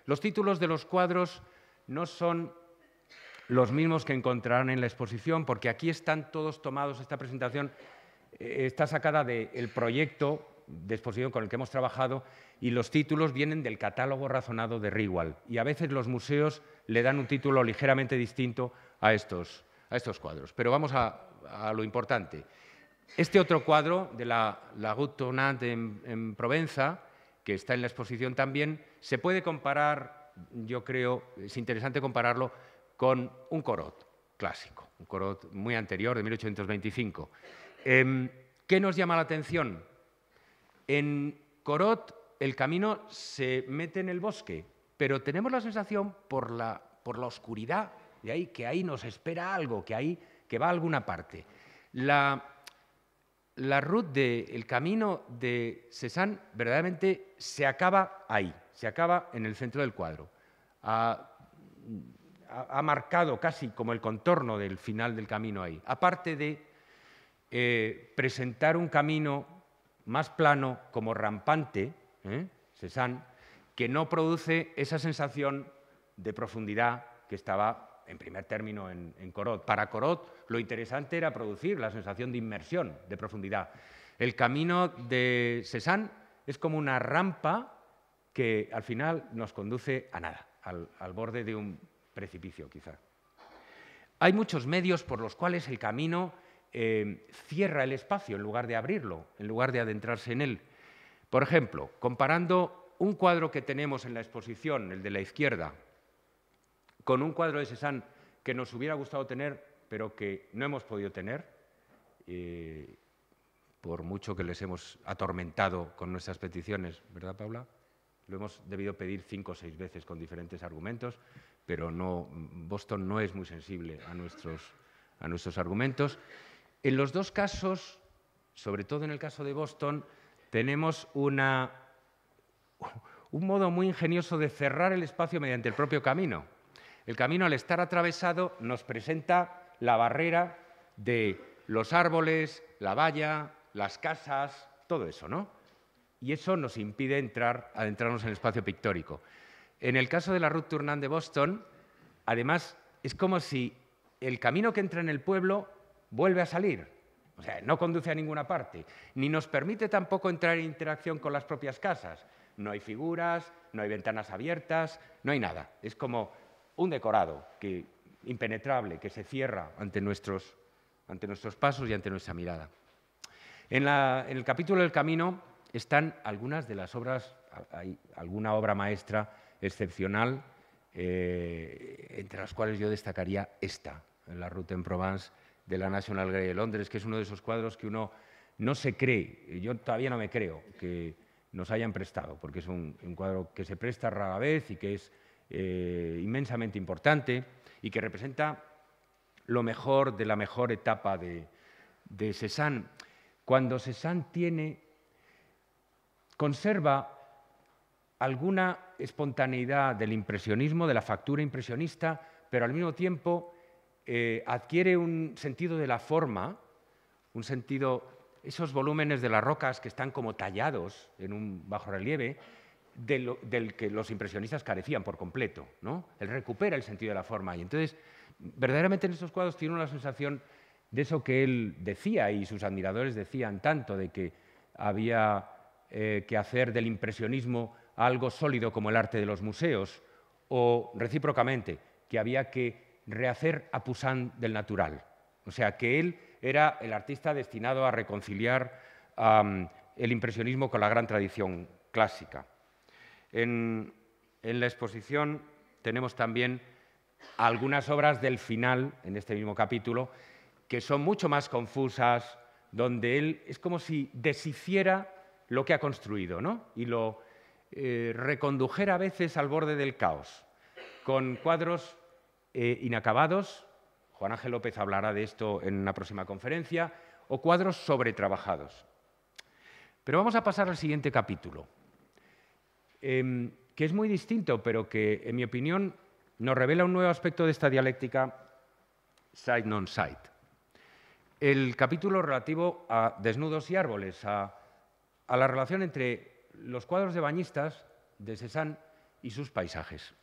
Los títulos de los cuadros no son los mismos que encontrarán en la exposición, porque aquí están todos tomados. Esta presentación está sacada del proyecto de exposición con el que hemos trabajado y los títulos vienen del catálogo razonado de Riwal. Y a veces los museos le dan un título ligeramente distinto a estos cuadros. Pero vamos a lo importante. Este otro cuadro de la Goutte Tournante en Provenza, que está en la exposición también, se puede comparar, yo creo, es interesante compararlo con un Corot clásico, un Corot muy anterior, de 1825. ¿Qué nos llama la atención? En Corot el camino se mete en el bosque, pero tenemos la sensación por la oscuridad de ahí, que ahí nos espera algo, que va a alguna parte. La route el camino de Cézanne verdaderamente se acaba ahí, se acaba en el centro del cuadro. Ha marcado casi como el contorno del final del camino ahí, aparte de presentar un camino más plano, como rampante, Cézanne, que no produce esa sensación de profundidad que estaba en primer término en Corot. Para Corot lo interesante era producir la sensación de inmersión, de profundidad. El camino de Cézanne es como una rampa que al final nos conduce a nada, al borde de un precipicio quizá. Hay muchos medios por los cuales el camino cierra el espacio en lugar de abrirlo, en lugar de adentrarse en él. Por ejemplo, comparando un cuadro que tenemos en la exposición, el de la izquierda, con un cuadro de Cézanne que nos hubiera gustado tener, pero que no hemos podido tener, por mucho que les hemos atormentado con nuestras peticiones, ¿verdad, Paula? Lo hemos debido pedir 5 o 6 veces con diferentes argumentos, pero Boston no es muy sensible a nuestros argumentos. En los dos casos, sobre todo en el caso de Boston, tenemos un modo muy ingenioso de cerrar el espacio mediante el propio camino. El camino, al estar atravesado, nos presenta la barrera de los árboles, la valla, las casas, todo eso, ¿no? Y eso nos impide adentrarnos en el espacio pictórico. En el caso de la Route Tournante de Boston, además, es como si el camino que entra en el pueblo vuelve a salir. O sea, no conduce a ninguna parte, ni nos permite tampoco entrar en interacción con las propias casas. No hay figuras, no hay ventanas abiertas, no hay nada. Es como un decorado impenetrable que se cierra ante nuestros pasos y ante nuestra mirada. En el capítulo del camino están algunas de las obras, hay alguna obra maestra excepcional, entre las cuales yo destacaría esta, la Route en Provence de la National Gallery de Londres, que es uno de esos cuadros que uno no se cree, yo todavía no me creo que nos hayan prestado, porque es un cuadro que se presta rara vez y que es inmensamente importante y que representa lo mejor de la mejor etapa de Cézanne. Cuando Cézanne conserva alguna espontaneidad del impresionismo, de la factura impresionista, pero al mismo tiempo adquiere un sentido de la forma, un sentido, esos volúmenes de las rocas que están como tallados en un bajorrelieve, del que los impresionistas carecían por completo, ¿no? Él recupera el sentido de la forma y entonces, verdaderamente en estos cuadros tiene una sensación de eso que él decía y sus admiradores decían tanto, de que había que hacer del impresionismo algo sólido como el arte de los museos, o recíprocamente, que había que rehacer a Poussin del natural. O sea, que él era el artista destinado a reconciliar el impresionismo con la gran tradición clásica. En la exposición tenemos también algunas obras del final, en este mismo capítulo, que son mucho más confusas, donde él es como si deshiciera lo que ha construido, ¿no? Y lo recondujera a veces al borde del caos, con cuadros inacabados, Juan Ángel López hablará de esto en una próxima conferencia, o cuadros sobretrabajados. Pero vamos a pasar al siguiente capítulo, que es muy distinto, pero que, en mi opinión, nos revela un nuevo aspecto de esta dialéctica side-non-side. El capítulo relativo a desnudos y árboles, a la relación entre los cuadros de bañistas de Cézanne y sus paisajes.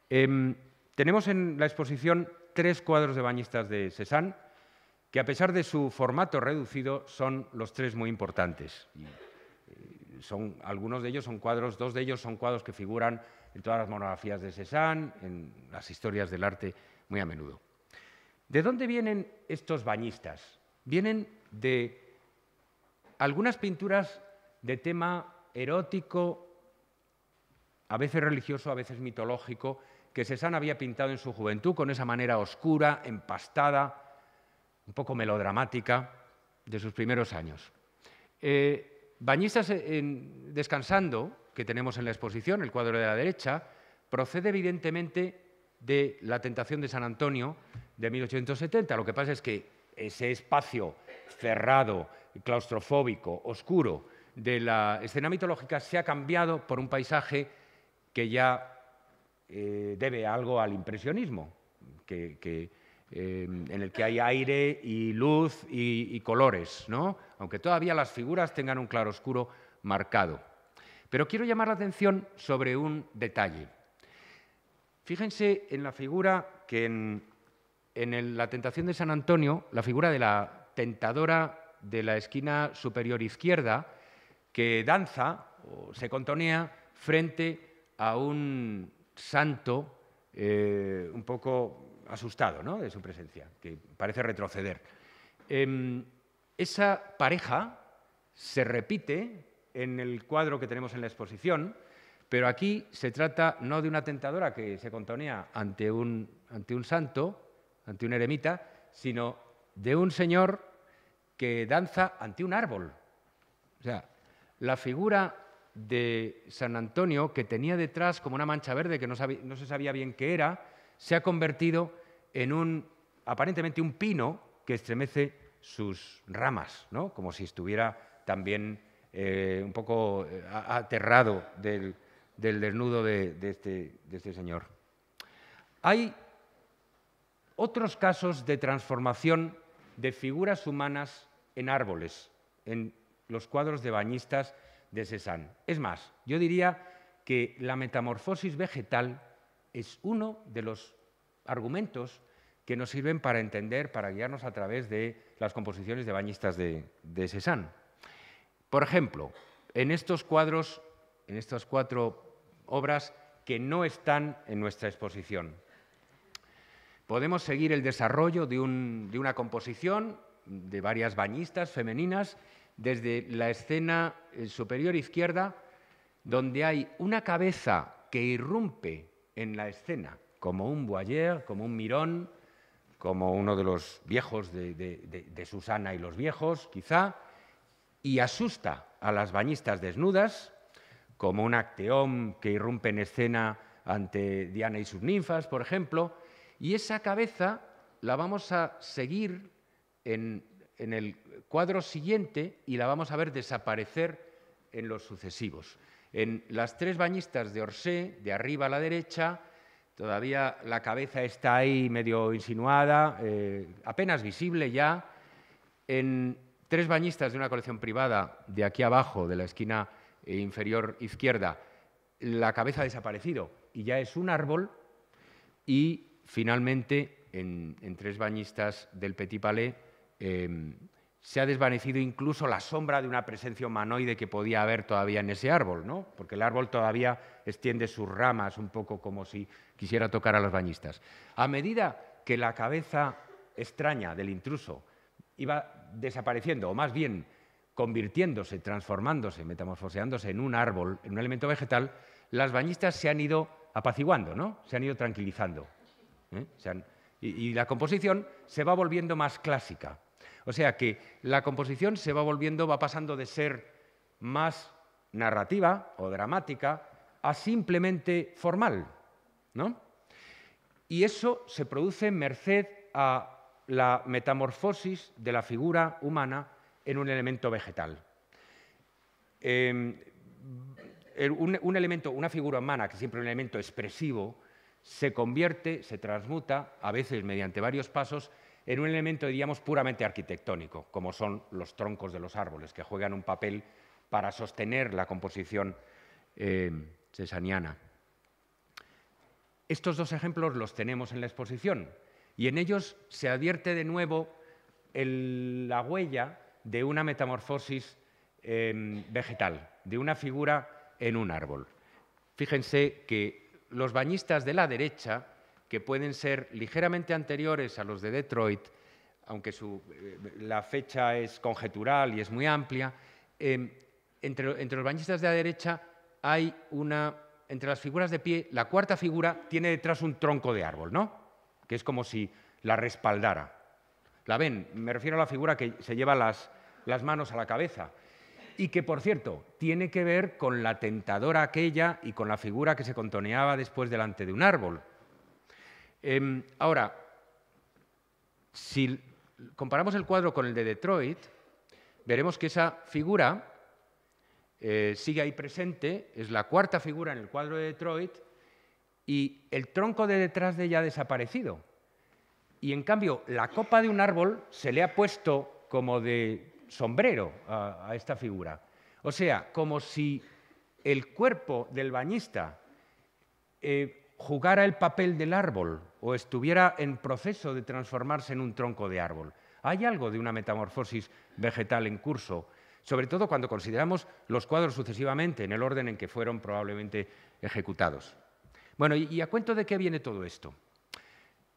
Tenemos en la exposición 3 cuadros de bañistas de Cézanne, que a pesar de su formato reducido son los 3 muy importantes. Algunos de ellos son cuadros, 2 de ellos son cuadros que figuran en todas las monografías de Cézanne, en las historias del arte muy a menudo. ¿De dónde vienen estos bañistas? Vienen de algunas pinturas de tema erótico, a veces religioso, a veces mitológico, que Cézanne había pintado en su juventud con esa manera oscura, empastada, un poco melodramática de sus primeros años. Bañistas descansando, que tenemos en la exposición, el cuadro de la derecha, procede evidentemente de La tentación de San Antonio de 1870. Lo que pasa es que ese espacio cerrado, claustrofóbico, oscuro de la escena mitológica se ha cambiado por un paisaje que ya debe algo al impresionismo, en el que hay aire y luz y colores, ¿no? Aunque todavía las figuras tengan un claroscuro marcado. Pero quiero llamar la atención sobre un detalle. Fíjense en la figura que en La tentación de San Antonio, la figura de la tentadora de la esquina superior izquierda, que danza o se contonea frente a un santo un poco asustado, ¿no?, de su presencia, que parece retroceder. Esa pareja se repite en el cuadro que tenemos en la exposición, pero aquí se trata no de una tentadora que se contonea ante un santo, ante un eremita, sino de un señor que danza ante un árbol. O sea, la figura de San Antonio, que tenía detrás como una mancha verde que no se sabía bien qué era, se ha convertido en aparentemente un pino que estremece sus ramas, ¿no?, como si estuviera también un poco aterrado del desnudo de este señor. Hay otros casos de transformación de figuras humanas en árboles, en los cuadros de bañistas de Cézanne. Es más, yo diría que la metamorfosis vegetal es uno de los argumentos que nos sirven para entender, para guiarnos a través de las composiciones de bañistas de Cézanne. Por ejemplo, en estos cuadros, en estas 4 obras que no están en nuestra exposición, podemos seguir el desarrollo de una composición de varias bañistas femeninas desde la escena superior izquierda, donde hay una cabeza que irrumpe en la escena, como un Boyer, como un Mirón, como uno de los viejos de Susana y los viejos, quizá, y asusta a las bañistas desnudas, como un Acteón que irrumpe en escena ante Diana y sus ninfas, por ejemplo, y esa cabeza la vamos a seguir en el cuadro siguiente y la vamos a ver desaparecer en los sucesivos. En las 3 bañistas de Orsay, de arriba a la derecha, todavía la cabeza está ahí medio insinuada, apenas visible ya. En 3 bañistas de una colección privada de aquí abajo, de la esquina inferior izquierda, la cabeza ha desaparecido y ya es un árbol. Y finalmente, en 3 bañistas del Petit Palais, se ha desvanecido incluso la sombra de una presencia humanoide que podía haber todavía en ese árbol, ¿no?, porque el árbol todavía extiende sus ramas un poco como si quisiera tocar a los bañistas. A medida que la cabeza extraña del intruso iba desapareciendo, o más bien convirtiéndose, transformándose, metamorfoseándose en un árbol, en un elemento vegetal, las bañistas se han ido apaciguando, ¿no?, se han ido tranquilizando. Y la composición se va volviendo más clásica. O sea que la composición va pasando de ser más narrativa o dramática a simplemente formal, ¿no? Y eso se produce merced a la metamorfosis de la figura humana en un elemento vegetal. Una figura humana, que siempre es un elemento expresivo, se convierte, se transmuta, a veces mediante varios pasos, en un elemento, diríamos, puramente arquitectónico, como son los troncos de los árboles, que juegan un papel para sostener la composición cesaniana. Estos 2 ejemplos los tenemos en la exposición y en ellos se advierte de nuevo la huella de una metamorfosis vegetal, de una figura en un árbol. Fíjense que los bañistas de la derecha, que pueden ser ligeramente anteriores a los de Detroit, aunque la fecha es conjetural y es muy amplia, entre los bañistas de la derecha hay entre las figuras de pie, la 4ª figura tiene detrás un tronco de árbol, ¿no?, que es como si la respaldara. ¿La ven? Me refiero a la figura que se lleva las manos a la cabeza y que, por cierto, tiene que ver con la tentadora aquella y con la figura que se contoneaba después delante de un árbol. Ahora, si comparamos el cuadro con el de Detroit, veremos que esa figura sigue ahí presente, es la 4ª figura en el cuadro de Detroit y el tronco de detrás de ella ha desaparecido. Y, en cambio, la copa de un árbol se le ha puesto como de sombrero a esta figura. O sea, como si el cuerpo del bañista jugara el papel del árbol o estuviera en proceso de transformarse en un tronco de árbol. Hay algo de una metamorfosis vegetal en curso, sobre todo cuando consideramos los cuadros sucesivamente en el orden en que fueron probablemente ejecutados. Bueno, ¿y a cuento de qué viene todo esto?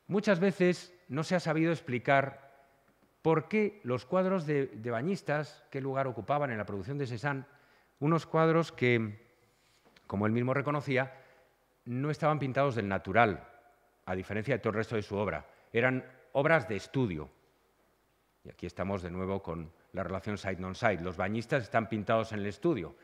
Muchas veces no se ha sabido explicar por qué los cuadros de bañistas, qué lugar ocupaban en la producción de Cézanne, unos cuadros que, como él mismo reconocía, no estaban pintados del natural, a diferencia de todo el resto de su obra. Eran obras de estudio. Y aquí estamos de nuevo con la relación side-non-side. Los bañistas están pintados en el estudio.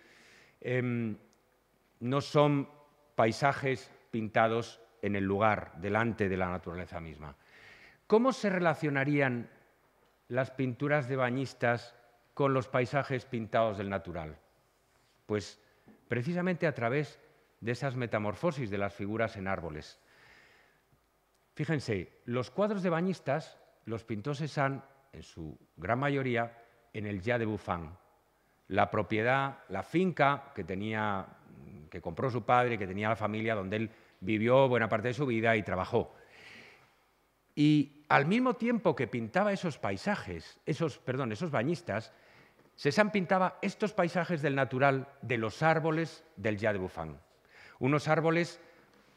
No son paisajes pintados en el lugar, delante de la naturaleza misma. ¿Cómo se relacionarían las pinturas de bañistas con los paisajes pintados del natural? Pues precisamente a través de esas metamorfosis de las figuras en árboles. Fíjense, los cuadros de bañistas los pintó Cézanne, en su gran mayoría, en el Jas de Buffon, la propiedad, la finca que compró su padre, que tenía la familia, donde él vivió buena parte de su vida y trabajó. Y al mismo tiempo que pintaba esos paisajes, esos bañistas, Cézanne pintaba estos paisajes del natural de los árboles del Jas de Buffon. Unos árboles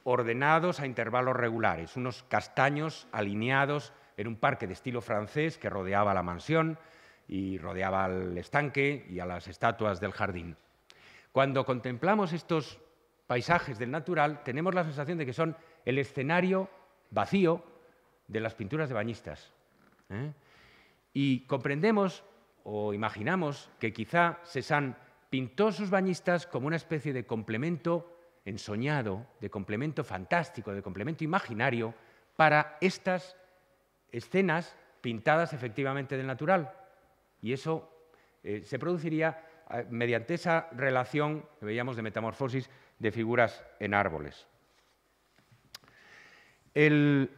ordenados a intervalos regulares, unos castaños alineados en un parque de estilo francés que rodeaba la mansión y rodeaba al estanque y a las estatuas del jardín. Cuando contemplamos estos paisajes del natural, tenemos la sensación de que son el escenario vacío de las pinturas de bañistas. Y comprendemos o imaginamos que quizá Cézanne pintó sus bañistas como una especie de complemento ensoñado, de complemento fantástico, de complemento imaginario para estas escenas pintadas efectivamente del natural. Y eso se produciría mediante esa relación que veíamos de metamorfosis de figuras en árboles. El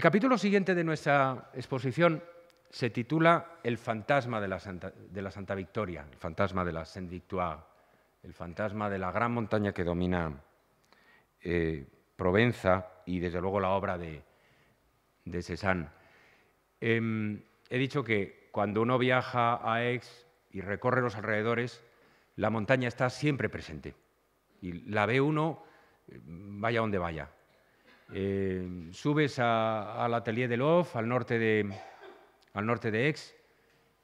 capítulo siguiente de nuestra exposición se titula El fantasma de la Santa Victoria, el fantasma de la Sainte Victoire, el fantasma de la gran montaña que domina Provenza y, desde luego, la obra de Cézanne. He dicho que cuando uno viaja a Aix y recorre los alrededores, la montaña está siempre presente y la ve uno vaya donde vaya. Subes al Atelier de Louvre, al norte de Aix,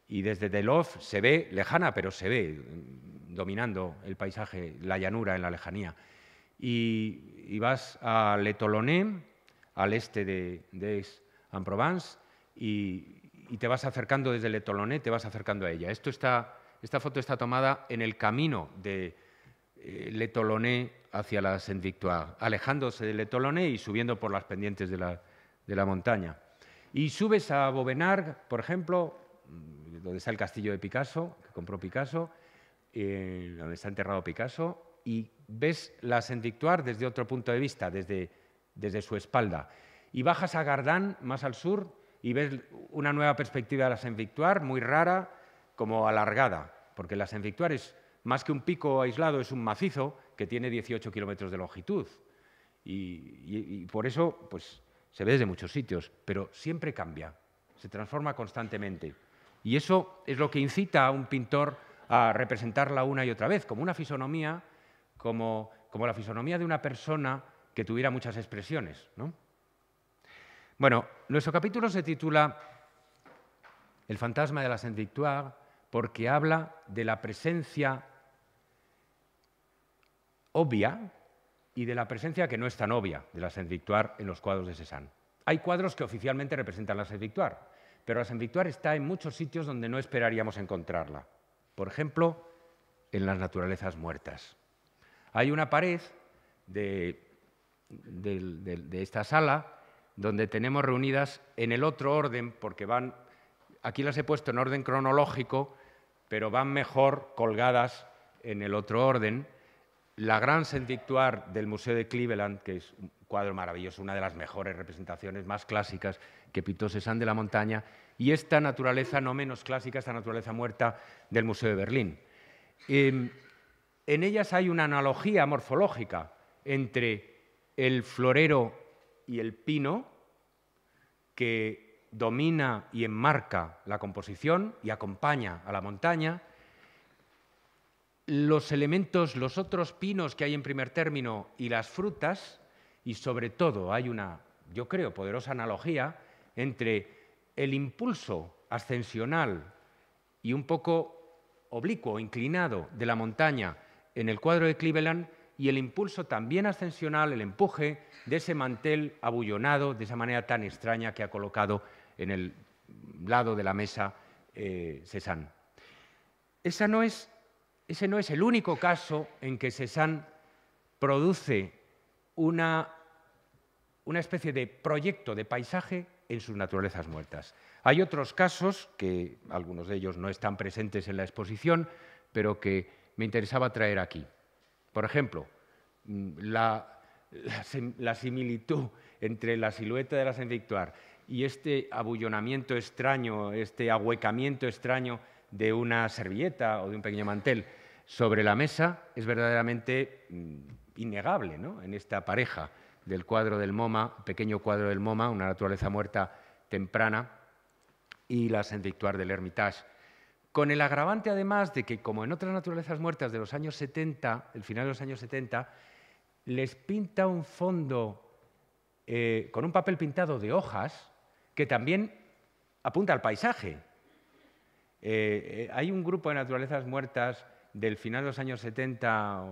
y desde de Louvre se ve, lejana, pero se ve, dominando el paisaje, la llanura en la lejanía. Y vas a Le Tolonais, al este de Aix-en-Provence, y te vas acercando desde Le Tolonais, te vas acercando a ella. Esta foto está tomada en el camino de Le Tolonais hacia la Sainte Victoire, alejándose de Le Tolonais y subiendo por las pendientes de la montaña. Y subes a Vaubenargues, por ejemplo, donde está el castillo de Picasso, que compró Picasso, donde está enterrado Picasso, y ves la Sainte Victoire desde otro punto de vista, desde su espalda. Y bajas a Gardanne, más al sur, y ves una nueva perspectiva de la Sainte Victoire, muy rara, como alargada, porque la Sainte Victoire es más que un pico aislado, es un macizo que tiene 18 kilómetros de longitud. Y por eso pues, se ve desde muchos sitios, pero siempre cambia, se transforma constantemente. Y eso es lo que incita a un pintor a representarla una y otra vez, como una fisonomía, como la fisonomía de una persona que tuviera muchas expresiones, ¿no? Bueno, nuestro capítulo se titula El fantasma de la Sainte Victoire porque habla de la presencia obvia y de la presencia que no es tan obvia de la Sainte Victoire en los cuadros de Cézanne. Hay cuadros que oficialmente representan la Sainte Victoire, pero la Sainte Victoire está en muchos sitios donde no esperaríamos encontrarla. Por ejemplo, en las naturalezas muertas. Hay una pared de esta sala donde tenemos reunidas en el otro orden, porque aquí las he puesto en orden cronológico, pero van mejor colgadas en el otro orden, la gran Sainte Victoire del Museo de Cleveland, que es un cuadro maravilloso, una de las mejores representaciones más clásicas que pintó Cézanne de la montaña, y esta naturaleza no menos clásica, esta naturaleza muerta del Museo de Berlín. En ellas hay una analogía morfológica entre el florero y el pino que domina y enmarca la composición y acompaña a la montaña. Los elementos, los otros pinos que hay en primer término y las frutas, y sobre todo hay una, yo creo, poderosa analogía entre el impulso ascensional y un poco oblicuo, inclinado de la montaña en el cuadro de Cleveland y el impulso también ascensional, el empuje de ese mantel abullonado de esa manera tan extraña que ha colocado en el lado de la mesa Cézanne. Ese no es el único caso en que Cézanne produce una especie de proyecto de paisaje en sus naturalezas muertas. Hay otros casos, que algunos de ellos no están presentes en la exposición, pero que me interesaba traer aquí. Por ejemplo, la similitud entre la silueta de la Sainte-Victoire y este abullonamiento extraño, este ahuecamiento extraño de una servilleta o de un pequeño mantel sobre la mesa es verdaderamente innegable, ¿no? En esta pareja del cuadro del MoMA, pequeño cuadro del MoMA, una naturaleza muerta temprana, y la Sainte-Victoire del Hermitage. Con el agravante, además, de que, como en otras naturalezas muertas de los años 70, el final de los años 70, les pinta un fondo con un papel pintado de hojas que también apunta al paisaje. Hay un grupo de naturalezas muertas del final de los años 70,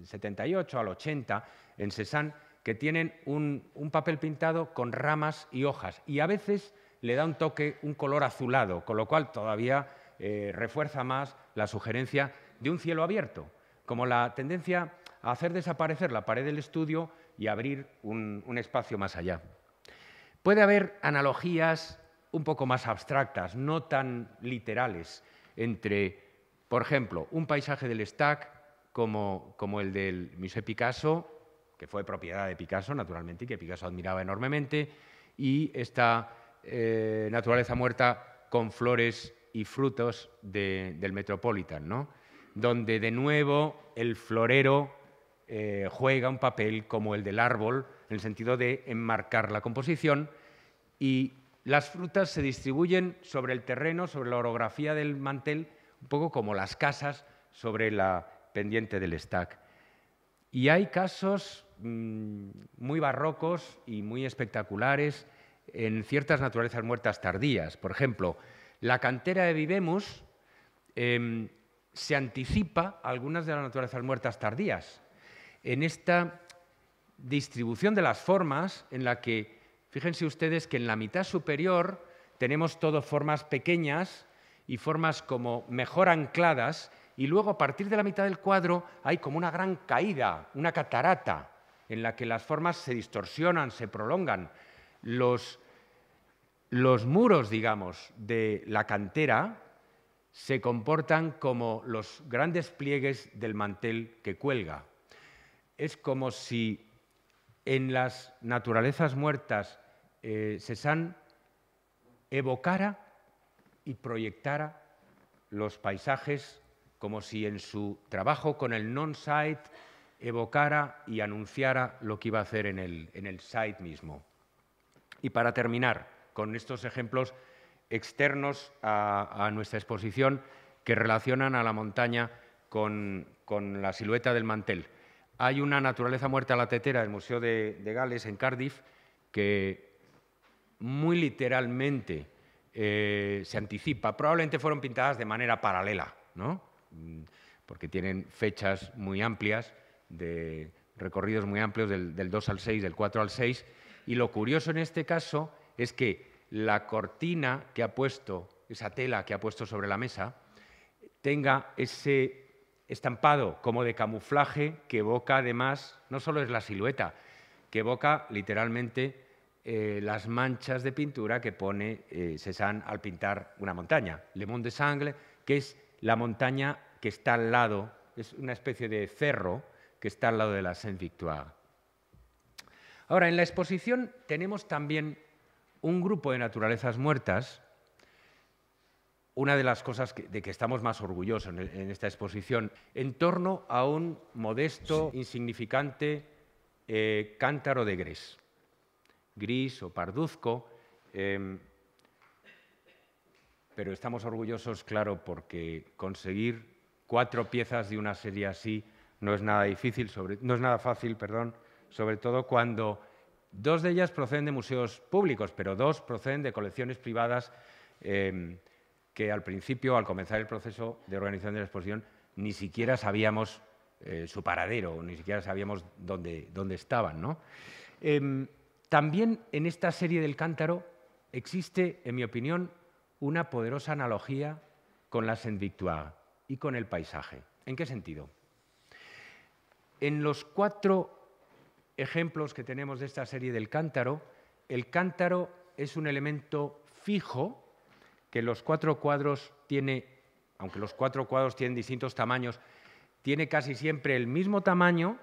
78 al 80, en Cézanne, que tienen un papel pintado con ramas y hojas, y a veces le da un toque, un color azulado, con lo cual todavía refuerza más la sugerencia de un cielo abierto, como la tendencia a hacer desaparecer la pared del estudio y abrir un espacio más allá. Puede haber analogías un poco más abstractas, no tan literales, entre, por ejemplo, un paisaje del Estac como el del Musée Picasso, que fue propiedad de Picasso, naturalmente, y que Picasso admiraba enormemente, y esta naturaleza muerta con flores y frutos del Metropolitan, ¿no? Donde, de nuevo, el florero juega un papel como el del árbol, en el sentido de enmarcar la composición, y las frutas se distribuyen sobre el terreno, sobre la orografía del mantel, un poco como las casas sobre la pendiente del Estac. Y hay casos muy barrocos y muy espectaculares en ciertas naturalezas muertas tardías. Por ejemplo, la cantera de Vivemus se anticipa a algunas de las naturalezas muertas tardías. En esta distribución de las formas, en la que, fíjense ustedes que en la mitad superior tenemos todo formas pequeñas y formas como mejor ancladas, y luego a partir de la mitad del cuadro hay como una gran caída, una catarata, en la que las formas se distorsionan, se prolongan. Los muros, digamos, de la cantera se comportan como los grandes pliegues del mantel que cuelga. Es como si en las naturalezas muertas Cézanne evocara y proyectara los paisajes, como si en su trabajo con el non-site evocara y anunciara lo que iba a hacer en el site mismo. Y para terminar con estos ejemplos externos a nuestra exposición que relacionan a la montaña con la silueta del mantel. Hay una naturaleza muerta a la tetera del Museo de Gales, en Cardiff, que muy literalmente se anticipa. Probablemente fueron pintadas de manera paralela, ¿no? Porque tienen fechas muy amplias, de recorridos muy amplios del 2 al 6, del 4 al 6, y lo curioso en este caso es que la cortina que ha puesto, esa tela que ha puesto sobre la mesa, tenga ese estampado como de camuflaje que evoca, además, no solo es la silueta, que evoca literalmente las manchas de pintura que pone Cézanne al pintar una montaña. Le Mont des Angles, que es la montaña que está al lado, es una especie de cerro que está al lado de la Sainte-Victoire. Ahora, en la exposición tenemos también un grupo de naturalezas muertas. Una de las cosas de que estamos más orgullosos en esta exposición, en torno a un modesto, insignificante cántaro de gris o parduzco, pero estamos orgullosos, claro, porque conseguir 4 piezas de una serie así no es nada difícil, no es nada fácil, perdón, sobre todo cuando 2 de ellas proceden de museos públicos, pero 2 proceden de colecciones privadas que al principio, al comenzar el proceso de organización de la exposición, ni siquiera sabíamos su paradero, ni siquiera sabíamos dónde estaban, ¿no? También en esta serie del Cántaro existe, en mi opinión, una poderosa analogía con la Sainte-Victoire y con el paisaje. ¿En qué sentido? En los 4 ejemplos que tenemos de esta serie del Cántaro, el cántaro es un elemento fijo que los 4 cuadros tiene, aunque los 4 cuadros tienen distintos tamaños, tiene casi siempre el mismo tamaño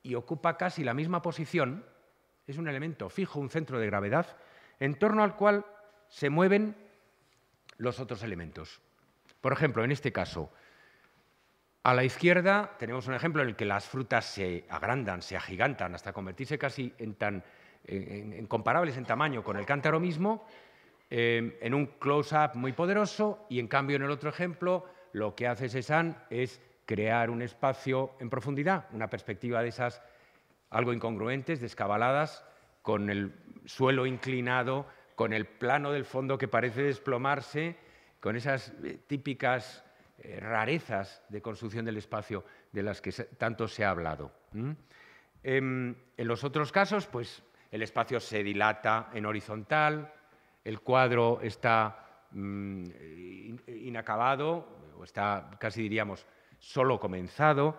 y ocupa casi la misma posición. Es un elemento fijo, un centro de gravedad, en torno al cual se mueven los otros elementos. Por ejemplo, en este caso, a la izquierda tenemos un ejemplo en el que las frutas se agrandan, se agigantan, hasta convertirse casi en comparables en tamaño con el cántaro mismo, en un close-up muy poderoso, y en cambio en el otro ejemplo lo que hace Cézanne es crear un espacio en profundidad, una perspectiva de esas algo incongruentes, descabaladas, con el suelo inclinado, con el plano del fondo que parece desplomarse, con esas típicas rarezas de construcción del espacio de las que tanto se ha hablado. En los otros casos, pues, el espacio se dilata en horizontal, el cuadro está inacabado, o está, casi diríamos, solo comenzado.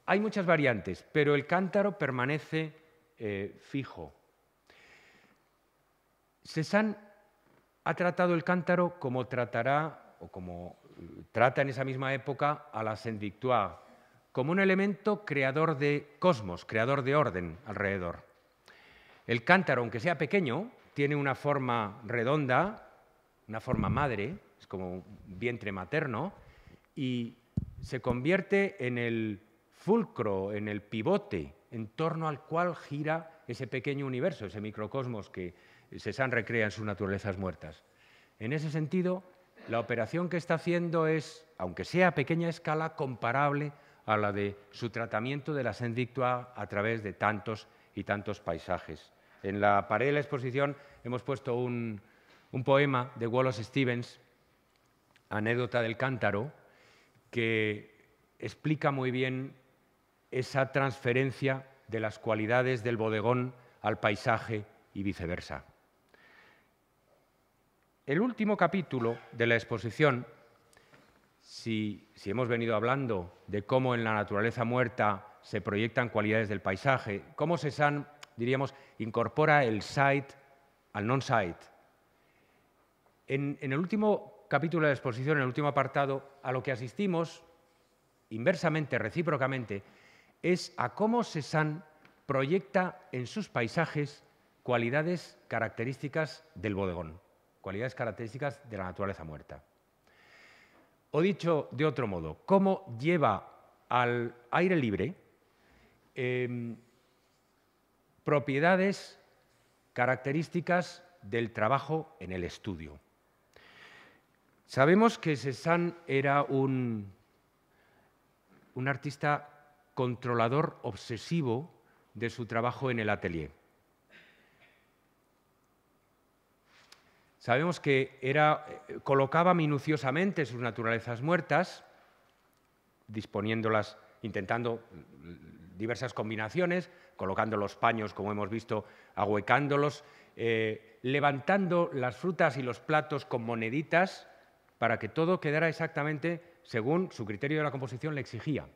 Hay muchas variantes, pero el cántaro permanece fijo. Cézanne ha tratado el cántaro como tratará, o como trata en esa misma época a la Sainte-Victoire, como un elemento creador de cosmos, creador de orden alrededor. El cántaro, aunque sea pequeño, tiene una forma redonda, una forma madre, es como un vientre materno, y se convierte en el fulcro, en el pivote en torno al cual gira ese pequeño universo, ese microcosmos que Cézanne recrea en sus naturalezas muertas. En ese sentido, la operación que está haciendo es, aunque sea a pequeña escala, comparable a la de su tratamiento de la Sainte-Victoire a través de tantos y tantos paisajes. En la pared de la exposición hemos puesto un poema de Wallace Stevens, Anécdota del cántaro, que explica muy bien esa transferencia de las cualidades del bodegón al paisaje y viceversa. El último capítulo de la exposición, si hemos venido hablando de cómo en la naturaleza muerta se proyectan cualidades del paisaje, cómo Cézanne, diríamos, incorpora el site al non-site. En el último capítulo de la exposición, en el último apartado, a lo que asistimos, inversamente, recíprocamente, es a cómo Cézanne proyecta en sus paisajes cualidades características del bodegón, cualidades características de la naturaleza muerta. O dicho de otro modo, cómo lleva al aire libre propiedades características del trabajo en el estudio. Sabemos que Cézanne era un artista controlador obsesivo de su trabajo en el atelier. Sabemos que colocaba minuciosamente sus naturalezas muertas, disponiéndolas, intentando diversas combinaciones, colocando los paños, como hemos visto, ahuecándolos, levantando las frutas y los platos con moneditas para que todo quedara exactamente según su criterio de la composición le exigía.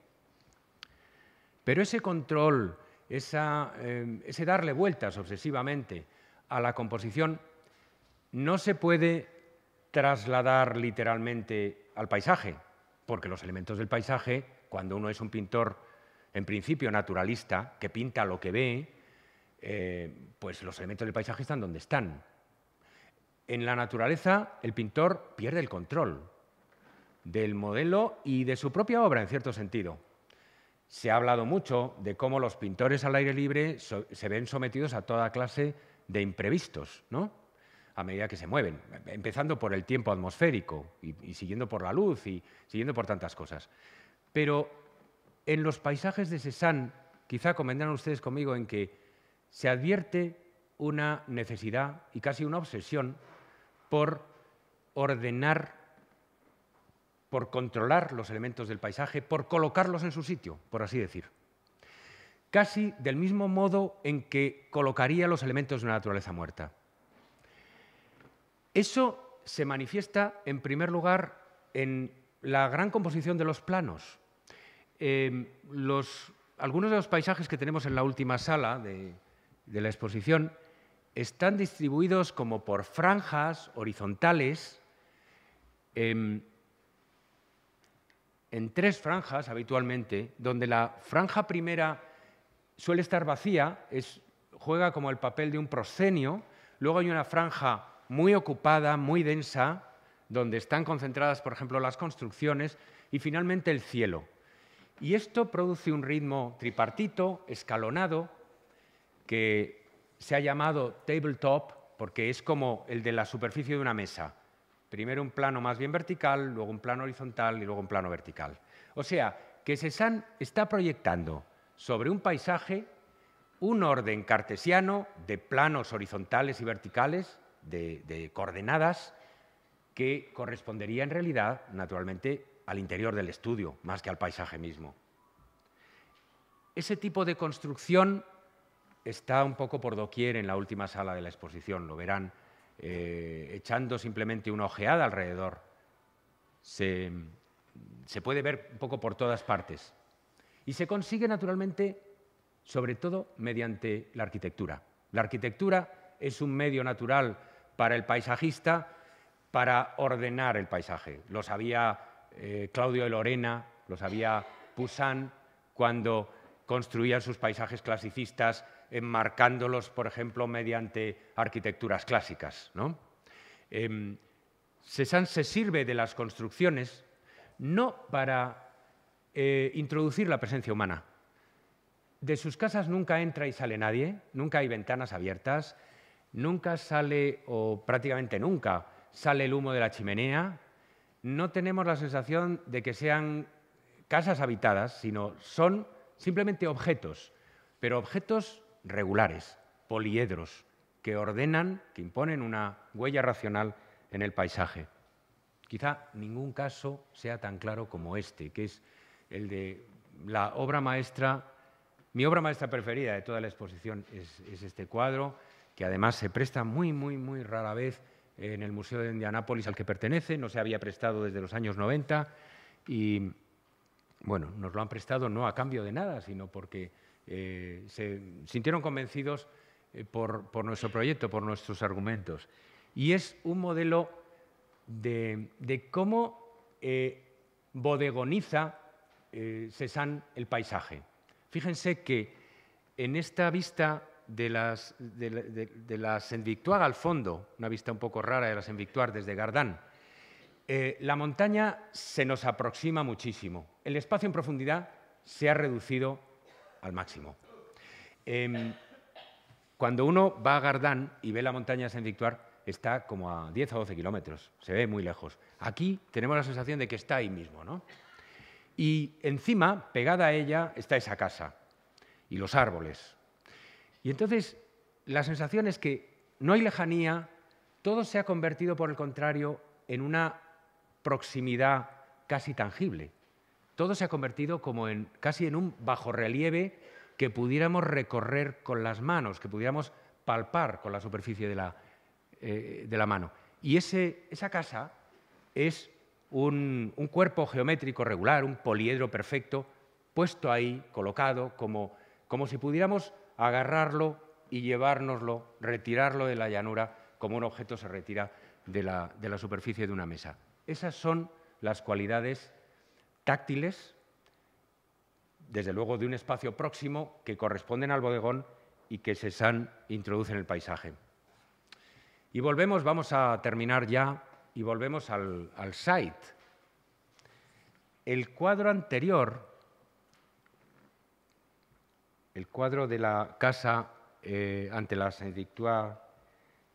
Pero ese control, ese darle vueltas obsesivamente a la composición, no se puede trasladar literalmente al paisaje, porque los elementos del paisaje, cuando uno es un pintor, en principio naturalista, que pinta lo que ve, pues los elementos del paisaje están donde están. En la naturaleza, el pintor pierde el control del modelo y de su propia obra, en cierto sentido. Se ha hablado mucho de cómo los pintores al aire libre se ven sometidos a toda clase de imprevistos, ¿no? a medida que se mueven, empezando por el tiempo atmosférico y siguiendo por la luz y siguiendo por tantas cosas. Pero en los paisajes de Cézanne, quizá convendrán ustedes conmigo en que se advierte una necesidad y casi una obsesión por ordenar, por controlar los elementos del paisaje, por colocarlos en su sitio, por así decir. Casi del mismo modo en que colocaría los elementos de una naturaleza muerta. Eso se manifiesta, en primer lugar, en la gran composición de los planos. Algunos de los paisajes que tenemos en la última sala de la exposición están distribuidos como por franjas horizontales, en 3 franjas habitualmente, donde la franja primera suele estar vacía, juega como el papel de un proscenio, luego hay una franja muy ocupada, muy densa, donde están concentradas, por ejemplo, las construcciones, y finalmente el cielo. Y esto produce un ritmo tripartito, escalonado, que se ha llamado tabletop, porque es como el de la superficie de una mesa. Primero un plano más bien vertical, luego un plano horizontal y luego un plano vertical. O sea, que Cézanne está proyectando sobre un paisaje un orden cartesiano de planos horizontales y verticales, de coordenadas, que correspondería en realidad, naturalmente, al interior del estudio, más que al paisaje mismo. Ese tipo de construcción está un poco por doquier en la última sala de la exposición, lo verán echando simplemente una ojeada alrededor. Se puede ver un poco por todas partes. Y se consigue, naturalmente, sobre todo mediante la arquitectura. La arquitectura es un medio natural para el paisajista para ordenar el paisaje. Lo sabía Claudio de Lorena, lo sabía Poussin cuando construían sus paisajes clasicistas, enmarcándolos, por ejemplo, mediante arquitecturas clásicas, ¿no? Cézanne se sirve de las construcciones no para introducir la presencia humana. De sus casas nunca entra y sale nadie, nunca hay ventanas abiertas, nunca sale, o prácticamente nunca, sale el humo de la chimenea. No tenemos la sensación de que sean casas habitadas, sino son simplemente objetos, pero objetos regulares, poliedros, que ordenan, que imponen una huella racional en el paisaje. Quizá ningún caso sea tan claro como este, que es el de la obra maestra. Mi obra maestra preferida de toda la exposición es este cuadro, que además se presta muy rara vez en el Museo de Indianápolis al que pertenece, no se había prestado desde los años 90 y, bueno, nos lo han prestado no a cambio de nada, sino porque se sintieron convencidos por nuestro proyecto, por nuestros argumentos. Y es un modelo de cómo bodegoniza Cézanne el paisaje. Fíjense que en esta vista de la Sainte-Victoire al fondo, una vista un poco rara de la Sainte-Victoire desde Gardanne, la montaña se nos aproxima muchísimo. El espacio en profundidad se ha reducido al máximo. Cuando uno va a Gardanne y ve la montaña Sainte-Victoire, está como a 10 o 12 kilómetros, se ve muy lejos. Aquí tenemos la sensación de que está ahí mismo, ¿no? Y encima, pegada a ella, está esa casa y los árboles. Y entonces la sensación es que no hay lejanía, todo se ha convertido, por el contrario, en una proximidad casi tangible. Todo se ha convertido como casi en un bajorrelieve que pudiéramos recorrer con las manos, que pudiéramos palpar con la superficie de la mano. Y esa casa es un cuerpo geométrico regular, un poliedro perfecto, puesto ahí, colocado, como si pudiéramos agarrarlo y llevárnoslo, retirarlo de la llanura, como un objeto se retira de la superficie de una mesa. Esas son las cualidades táctiles, desde luego de un espacio próximo, que corresponden al bodegón y que Cézanne introduce en el paisaje. Y volvemos, vamos a terminar ya, y volvemos al site. El cuadro anterior, el cuadro de la casa ante la Sainte-Victoire,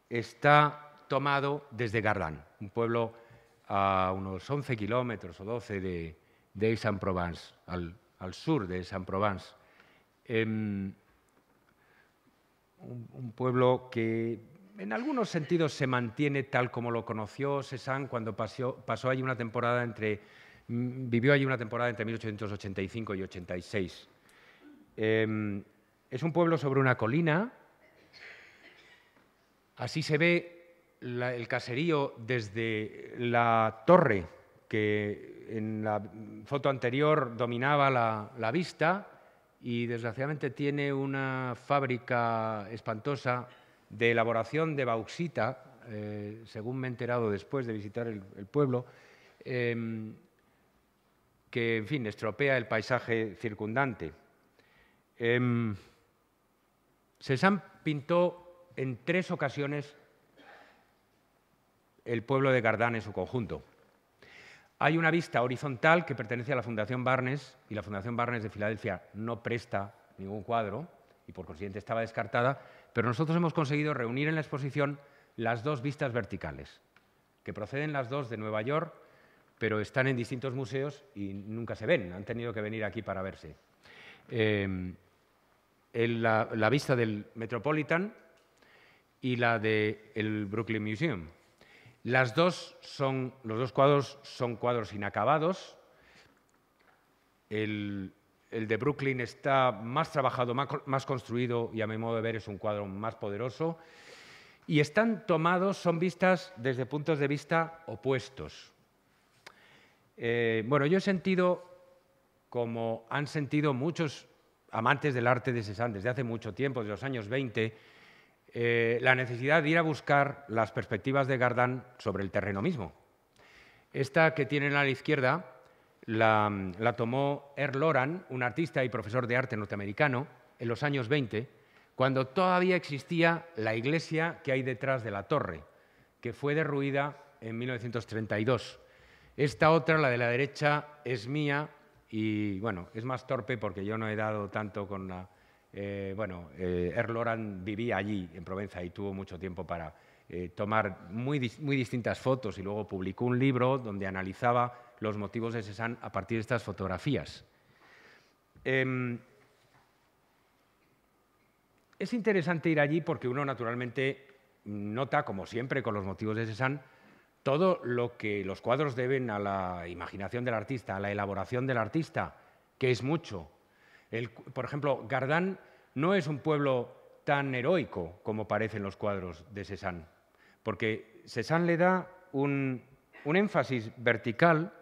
está tomado desde Gardanne, un pueblo a unos 11 kilómetros o 12 de Aix-en-Provence, al sur de Aix-en-Provence. Un pueblo que en algunos sentidos se mantiene tal como lo conoció Cézanne cuando pasó allí una temporada vivió allí una temporada entre 1885 y 86. Es un pueblo sobre una colina. Así se ve el caserío desde la torre que en la foto anterior dominaba la vista y desgraciadamente tiene una fábrica espantosa de elaboración de bauxita, según me he enterado después de visitar el pueblo, que, en fin, estropea el paisaje circundante. Cézanne pintó en 3 ocasiones el pueblo de Gardanne en su conjunto. Hay una vista horizontal que pertenece a la Fundación Barnes, y la Fundación Barnes de Filadelfia no presta ningún cuadro y por consiguiente estaba descartada, pero nosotros hemos conseguido reunir en la exposición las 2 vistas verticales, que proceden las 2 de Nueva York, pero están en distintos museos y nunca se ven, han tenido que venir aquí para verse. La vista del Metropolitan y la del Brooklyn Museum. Los 2 cuadros son cuadros inacabados. El de Brooklyn está más trabajado, más construido y a mi modo de ver es un cuadro más poderoso. Y están tomados, son vistas desde puntos de vista opuestos. Bueno, yo he sentido, como han sentido muchos amantes del arte de Cézanne desde hace mucho tiempo, desde los años 20, la necesidad de ir a buscar las perspectivas de Gardanne sobre el terreno mismo. Esta que tienen a la izquierda la tomó Earl Loran, un artista y profesor de arte norteamericano, en los años 20, cuando todavía existía la iglesia que hay detrás de la torre, que fue derruida en 1932. Esta otra, la de la derecha, es mía y, bueno, es más torpe porque yo no he dado tanto con la... Earl Loran vivía allí, en Provenza, y tuvo mucho tiempo para tomar muy distintas fotos y luego publicó un libro donde analizaba los motivos de Cézanne a partir de estas fotografías. Es interesante ir allí porque uno, naturalmente, nota, como siempre con los motivos de Cézanne, todo lo que los cuadros deben a la imaginación del artista, a la elaboración del artista, que es mucho. Por ejemplo, Gardanne no es un pueblo tan heroico como parecen los cuadros de Cézanne, porque Cézanne le da un énfasis vertical.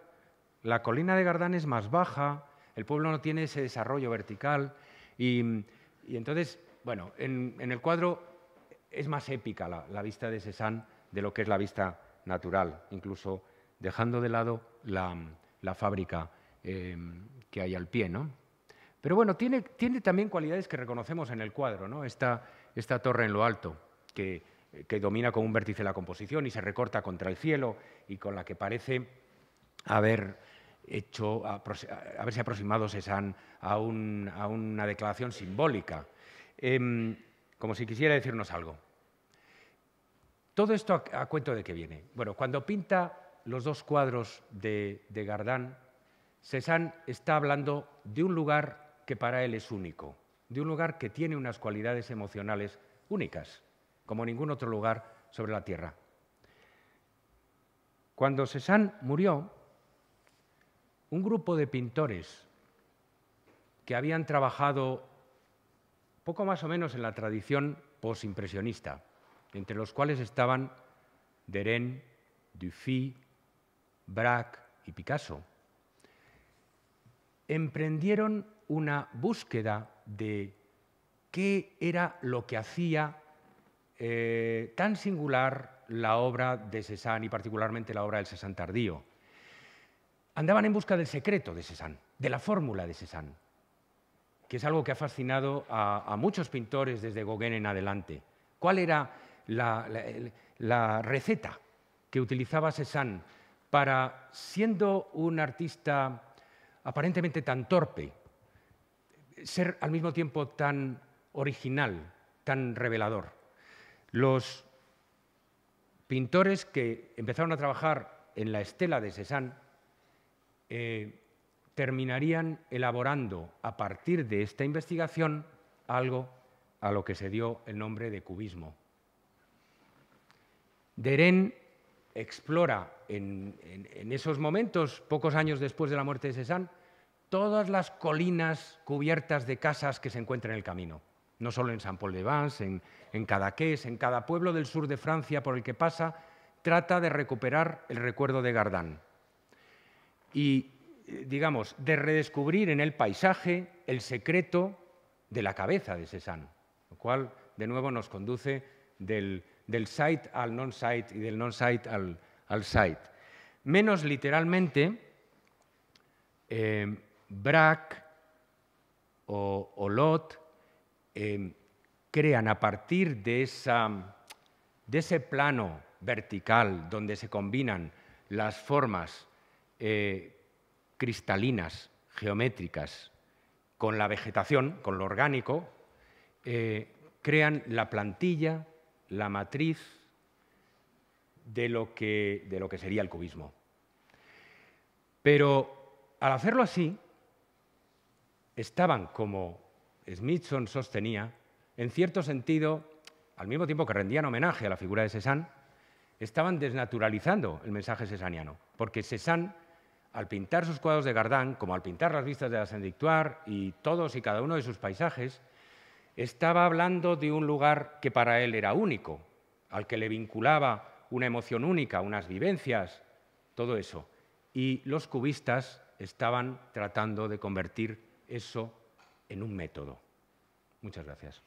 La colina de Gardanne es más baja, el pueblo no tiene ese desarrollo vertical y entonces, bueno, en el cuadro es más épica la vista de Cézanne de lo que es la vista natural, incluso dejando de lado la fábrica que hay al pie, ¿no? Pero bueno, tiene también cualidades que reconocemos en el cuadro, ¿no? Esta torre en lo alto, que domina con un vértice la composición y se recorta contra el cielo y con la que parece haberse aproximado Cézanne a una declaración simbólica, como si quisiera decirnos algo. Todo esto a cuento de qué viene. Bueno, cuando pinta los 2 cuadros de Gardanne, Cézanne está hablando de un lugar que para él es único, de un lugar que tiene unas cualidades emocionales únicas, como ningún otro lugar sobre la Tierra. Cuando Cézanne murió, un grupo de pintores que habían trabajado poco más o menos en la tradición posimpresionista, entre los cuales estaban Derain, Dufy, Braque y Picasso, emprendieron una búsqueda de qué era lo que hacía tan singular la obra de Cézanne y particularmente la obra del Cézanne tardío. Andaban en busca del secreto de Cézanne, de la fórmula de Cézanne, que es algo que ha fascinado a muchos pintores desde Gauguin en adelante. ¿Cuál era la receta que utilizaba Cézanne para, siendo un artista aparentemente tan torpe, ser al mismo tiempo tan original, tan revelador? Los pintores que empezaron a trabajar en la estela de Cézanne terminarían elaborando a partir de esta investigación algo a lo que se dio el nombre de cubismo. Derain explora en esos momentos, pocos años después de la muerte de Cézanne, todas las colinas cubiertas de casas que se encuentran en el camino. No solo en Saint-Paul-de-Vence, en Cadaqués, en cada pueblo del sur de Francia por el que pasa, trata de recuperar el recuerdo de Gardin. Y, digamos, de redescubrir en el paisaje el secreto de la cabeza de Cézanne, lo cual, de nuevo, nos conduce del sight al non-sight y del non-sight al sight. Menos literalmente, Braque o Lot crean a partir de ese plano vertical donde se combinan las formas cristalinas, geométricas, con la vegetación, con lo orgánico, crean la plantilla, la matriz de lo que sería el cubismo. Pero al hacerlo así, estaban, como Smithson sostenía, en cierto sentido, al mismo tiempo que rendían homenaje a la figura de Cézanne, estaban desnaturalizando el mensaje cézanniano, porque Cézanne, al pintar sus cuadros de Gardin, como al pintar las vistas de la Saint-Victoire y todos y cada uno de sus paisajes, estaba hablando de un lugar que para él era único, al que le vinculaba una emoción única, unas vivencias, todo eso. Y los cubistas estaban tratando de convertir eso en un método. Muchas gracias.